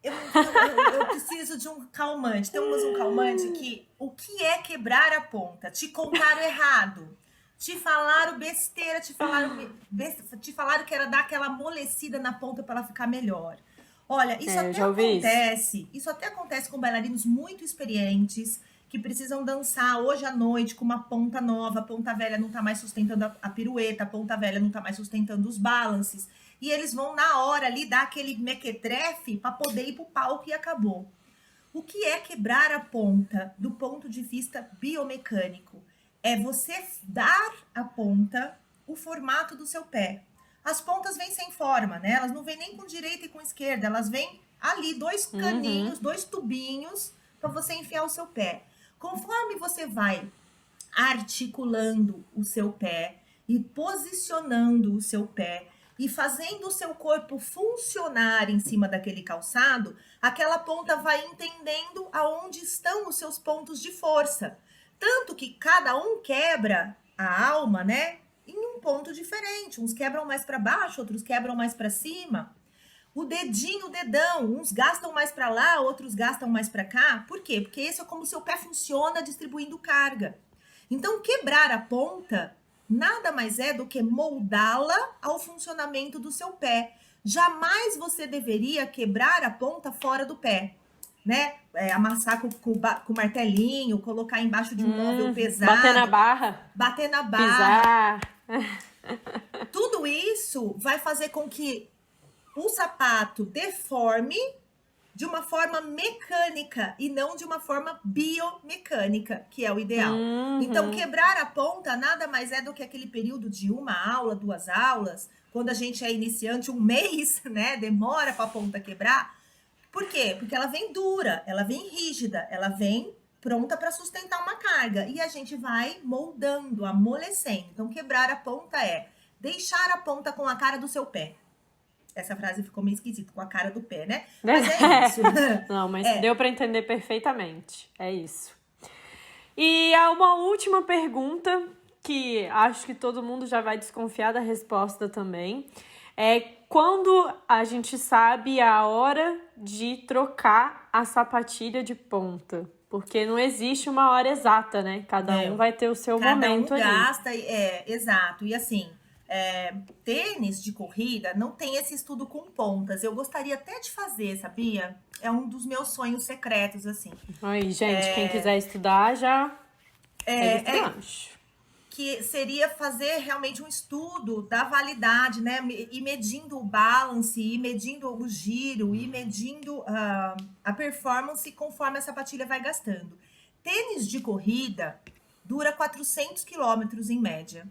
eu preciso de um calmante. Temos um calmante que o que é quebrar a ponta? Te contaram errado. Te falaram besteira, te falaram que era dar aquela amolecida na ponta para ela ficar melhor. Olha, Eu já ouvi isso. isso até acontece com bailarinos muito experientes que precisam dançar hoje à noite com uma ponta nova, a ponta velha não tá mais sustentando a pirueta, a ponta velha não tá mais sustentando os balances. E eles vão na hora ali dar aquele mequetrefe para poder ir pro palco e acabou. O que é quebrar a ponta do ponto de vista biomecânico? É você dar à ponta o formato do seu pé. As pontas vêm sem forma, né? Elas não vêm nem com direita e com esquerda, elas vêm ali, dois Uhum. caninhos, dois tubinhos para você enfiar o seu pé. Conforme você vai articulando o seu pé e posicionando o seu pé, e fazendo o seu corpo funcionar em cima daquele calçado, aquela ponta vai entendendo aonde estão os seus pontos de força. Tanto que cada um quebra a alma, né, em um ponto diferente. Uns quebram mais para baixo, outros quebram mais para cima. O dedinho, o dedão, uns gastam mais para lá, outros gastam mais para cá. Por quê? Porque esse é como o seu pé funciona distribuindo carga. Então, quebrar a ponta nada mais é do que moldá-la ao funcionamento do seu pé. Jamais você deveria quebrar a ponta fora do pé, né? Amassar com o martelinho, colocar embaixo de um móvel pesado. Bater na barra. Bater na barra. Pisar. Tudo isso vai fazer com que o sapato deforme de uma forma mecânica e não de uma forma biomecânica, que é o ideal. Então, quebrar a ponta nada mais é do que aquele período de uma aula, 2 aulas, quando a gente é iniciante, 1 mês, né? Demora para a ponta quebrar. Por quê? Porque ela vem dura, ela vem rígida, ela vem pronta para sustentar uma carga. E a gente vai moldando, amolecendo. Então, quebrar a ponta é deixar a ponta com a cara do seu pé. Essa frase ficou meio esquisita, com a cara do pé, né? Mas é isso. Não, mas deu para entender perfeitamente. É isso. E há uma última pergunta, que acho que todo mundo já vai desconfiar da resposta também. É quando a gente sabe a hora de trocar a sapatilha de ponta? Porque não existe uma hora exata, né? Cada um vai ter o seu momento ali. Cada um gasta, exato. E assim, tênis de corrida não tem esse estudo com pontas. Eu gostaria até de fazer, sabia? É um dos meus sonhos secretos, assim. Aí, gente, quem quiser estudar já que seria fazer realmente um estudo da validade, né? E medindo o balance, e medindo o giro, e medindo a performance conforme a sapatilha vai gastando. Tênis de corrida dura 400 quilômetros em média.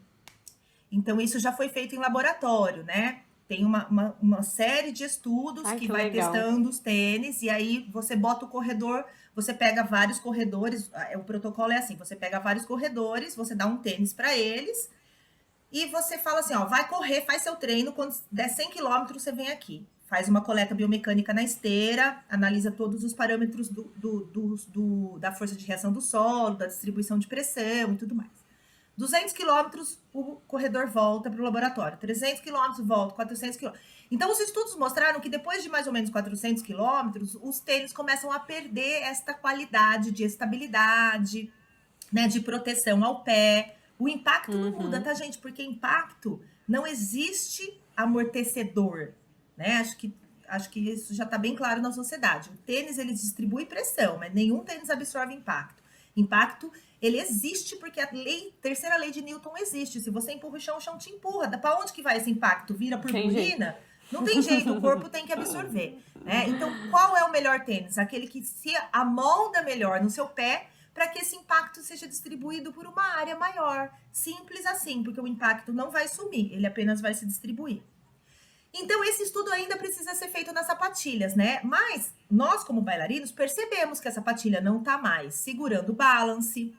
Então, isso já foi feito em laboratório, né? Tem uma série de estudos que vai testando os tênis, e aí você bota o corredor, você pega vários corredores, o protocolo é assim, você pega vários corredores, você dá um tênis para eles, e você fala assim, ó, vai correr, faz seu treino, quando der 100 quilômetros, você vem aqui. Faz uma coleta biomecânica na esteira, analisa todos os parâmetros da força de reação do solo, da distribuição de pressão e tudo mais. 200 quilômetros, o corredor volta para o laboratório. 300 quilômetros, volta. 400 quilômetros. Então, os estudos mostraram que depois de mais ou menos 400 quilômetros, os tênis começam a perder esta qualidade de estabilidade, né, de proteção ao pé. O impacto não muda, tá, gente? Porque impacto não existe amortecedor, né? Acho que isso já está bem claro na sociedade. O tênis, ele distribui pressão, mas nenhum tênis absorve impacto. Impacto, ele existe porque a terceira lei de Newton existe. Se você empurra o chão te empurra. Para onde que vai esse impacto? Vira purpurina? Não tem jeito, o corpo tem que absorver. Né? Então, qual é o melhor tênis? Aquele que se amolda melhor no seu pé para que esse impacto seja distribuído por uma área maior. Simples assim, porque o impacto não vai sumir, ele apenas vai se distribuir. Então, esse estudo ainda precisa ser feito nas sapatilhas, né? Mas nós, como bailarinos, percebemos que a sapatilha não tá mais segurando o balance.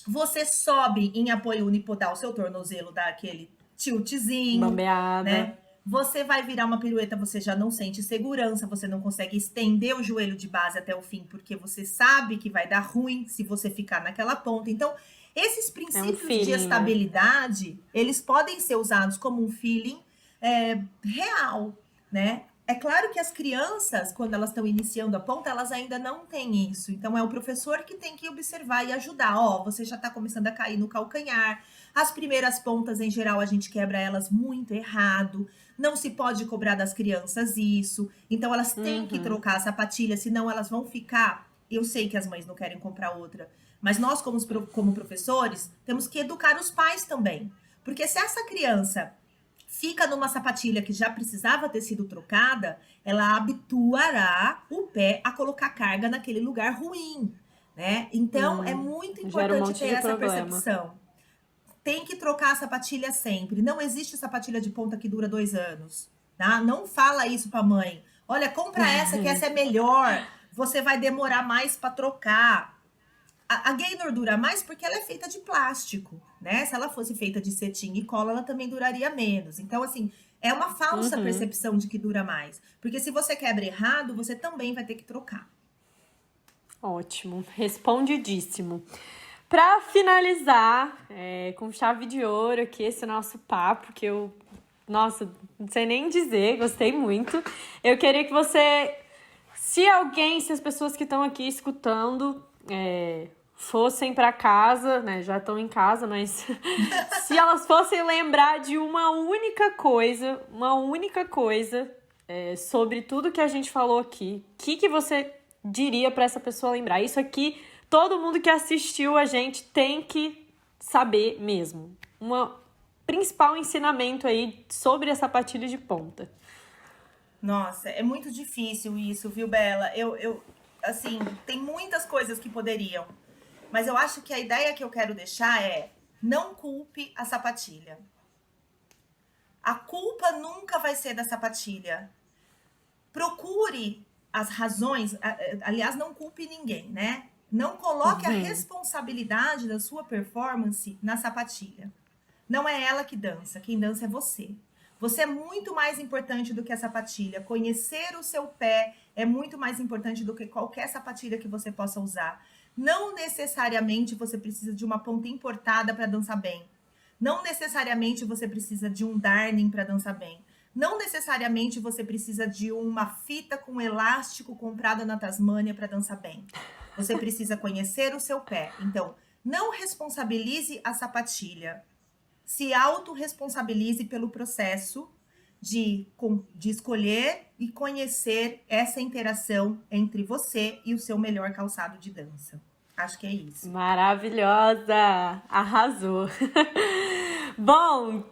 Você sobe em apoio unipodal, o seu tornozelo dá aquele tiltzinho. Bambeada. Né? Você vai virar uma pirueta, você já não sente segurança, você não consegue estender o joelho de base até o fim, porque você sabe que vai dar ruim se você ficar naquela ponta. Então, esses princípios de estabilidade, eles podem ser usados como um feeling real, né? É claro que as crianças, quando elas estão iniciando a ponta, elas ainda não têm isso. Então, é o professor que tem que observar e ajudar. Ó, você já está começando a cair no calcanhar. As primeiras pontas, em geral, a gente quebra elas muito errado. Não se pode cobrar das crianças isso. Então, elas têm que trocar a sapatilha, senão elas vão ficar... Eu sei que as mães não querem comprar outra, mas nós, como professores, temos que educar os pais também. Porque se essa criança fica numa sapatilha que já precisava ter sido trocada, ela habituará o pé a colocar carga naquele lugar ruim, né? Então, é muito importante ter essa percepção. Tem que trocar a sapatilha sempre. Não existe sapatilha de ponta que dura 2 anos, tá? Não fala isso pra mãe. Olha, compra essa, que essa é melhor. Você vai demorar mais para trocar. A Gaynor dura mais porque ela é feita de plástico, né? Se ela fosse feita de cetim e cola, ela também duraria menos. Então, assim, É uma falsa percepção de que dura mais. Porque se você quebra errado, você também vai ter que trocar. Ótimo, respondidíssimo. Para finalizar, com chave de ouro aqui, esse nosso papo, que eu, nossa, não sei nem dizer, gostei muito. Eu queria que você, se as pessoas que estão aqui escutando, fossem para casa, né, já estão em casa, mas se elas fossem lembrar de uma única coisa sobre tudo que a gente falou aqui, o que você diria para essa pessoa lembrar? Isso aqui, todo mundo que assistiu a gente tem que saber mesmo. Um principal ensinamento aí sobre a sapatilha de ponta. Nossa, é muito difícil isso, viu, Bela? Assim, tem muitas coisas que poderiam. Mas eu acho que a ideia que eu quero deixar é: não culpe a sapatilha. A culpa nunca vai ser da sapatilha. Procure as razões, aliás, não culpe ninguém, né? Não coloque a responsabilidade da sua performance na sapatilha. Não é ela que dança, quem dança é você. Você é muito mais importante do que a sapatilha. Conhecer o seu pé é muito mais importante do que qualquer sapatilha que você possa usar. Não necessariamente você precisa de uma ponta importada para dançar bem. Não necessariamente você precisa de um darning para dançar bem. Não necessariamente você precisa de uma fita com elástico comprada na Tasmânia para dançar bem. Você precisa conhecer o seu pé. Então, não responsabilize a sapatilha. Se autorresponsabilize pelo processo de escolher e conhecer essa interação entre você e o seu melhor calçado de dança. Acho que é isso. Maravilhosa! Arrasou! Bom,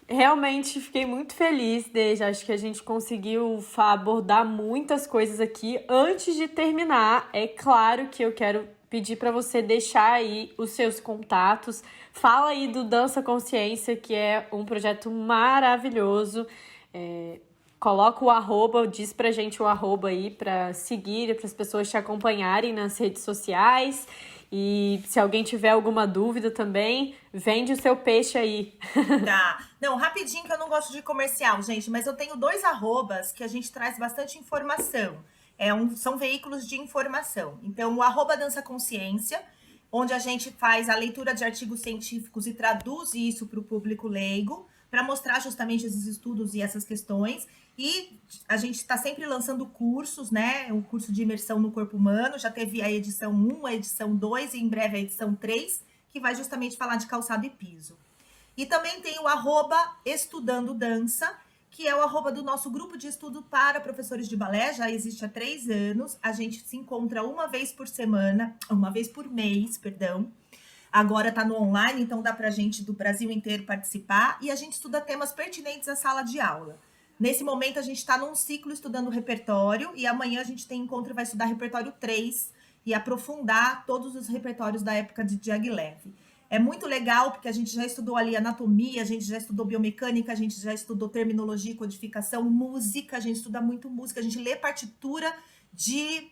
realmente fiquei muito feliz, Deja. Acho que a gente conseguiu abordar muitas coisas aqui. Antes de terminar, é claro que eu quero pedir para você deixar aí os seus contatos. Fala aí do Dança Consciência, que é um projeto maravilhoso. Coloca o arroba, diz pra gente o arroba aí para seguir, para as pessoas te acompanharem nas redes sociais. E se alguém tiver alguma dúvida também, vende o seu peixe aí. Tá. Não, rapidinho, que eu não gosto de comercial, gente, mas eu tenho 2 arrobas que a gente traz bastante informação. São veículos de informação. Então, o arroba Dança Consciência, onde a gente faz a leitura de artigos científicos e traduz isso para o público leigo, para mostrar justamente esses estudos e essas questões. E a gente está sempre lançando cursos, né? O curso de imersão no corpo humano, já teve a edição 1, a edição 2 e em breve a edição 3, que vai justamente falar de calçado e piso. E também tem o arroba Estudando Dança, que é o arroba do nosso grupo de estudo para professores de balé, já existe há 3 anos. A gente se encontra uma vez por mês, perdão. Agora está no online, então dá para a gente do Brasil inteiro participar. E a gente estuda temas pertinentes à sala de aula. Nesse momento, a gente está num ciclo estudando repertório. E amanhã a gente tem encontro e vai estudar repertório 3 e aprofundar todos os repertórios da época de Diaghilev. É muito legal, porque a gente já estudou ali anatomia, a gente já estudou biomecânica, a gente já estudou terminologia e codificação, música, a gente estuda muito música, a gente lê partitura de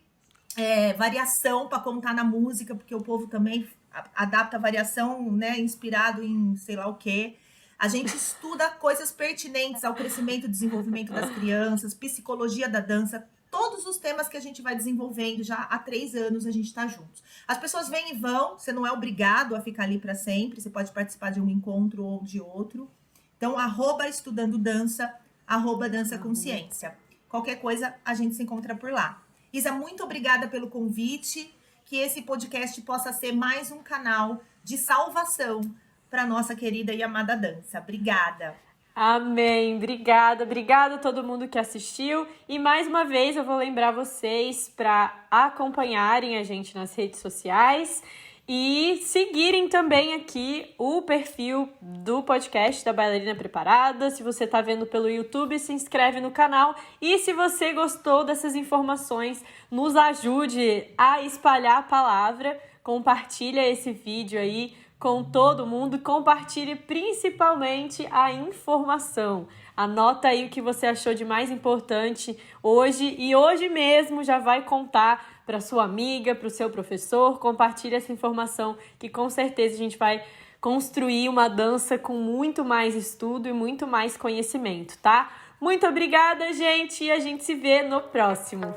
variação para contar na música, porque o povo também adapta a variação, né, inspirado em sei lá o quê. A gente estuda coisas pertinentes ao crescimento e desenvolvimento das crianças, psicologia da dança, todos os temas que a gente vai desenvolvendo já há 3 anos a gente está juntos. As pessoas vêm e vão, você não é obrigado a ficar ali para sempre, você pode participar de um encontro ou de outro. Então, arroba Estudando Dança, arroba Dança Consciência. Qualquer coisa, a gente se encontra por lá. Isa, muito obrigada pelo convite, que esse podcast possa ser mais um canal de salvação para nossa querida e amada dança. Obrigada. Amém. Obrigada a todo mundo que assistiu. E mais uma vez eu vou lembrar vocês para acompanharem a gente nas redes sociais e seguirem também aqui o perfil do podcast da Bailarina Preparada. Se você está vendo pelo YouTube, se inscreve no canal. E se você gostou dessas informações, nos ajude a espalhar a palavra. Compartilha esse vídeo aí com todo mundo, compartilhe principalmente a informação. Anota aí o que você achou de mais importante hoje e hoje mesmo já vai contar para sua amiga, para o seu professor. Compartilhe essa informação que com certeza a gente vai construir uma dança com muito mais estudo e muito mais conhecimento, tá? Muito obrigada, gente, e a gente se vê no próximo.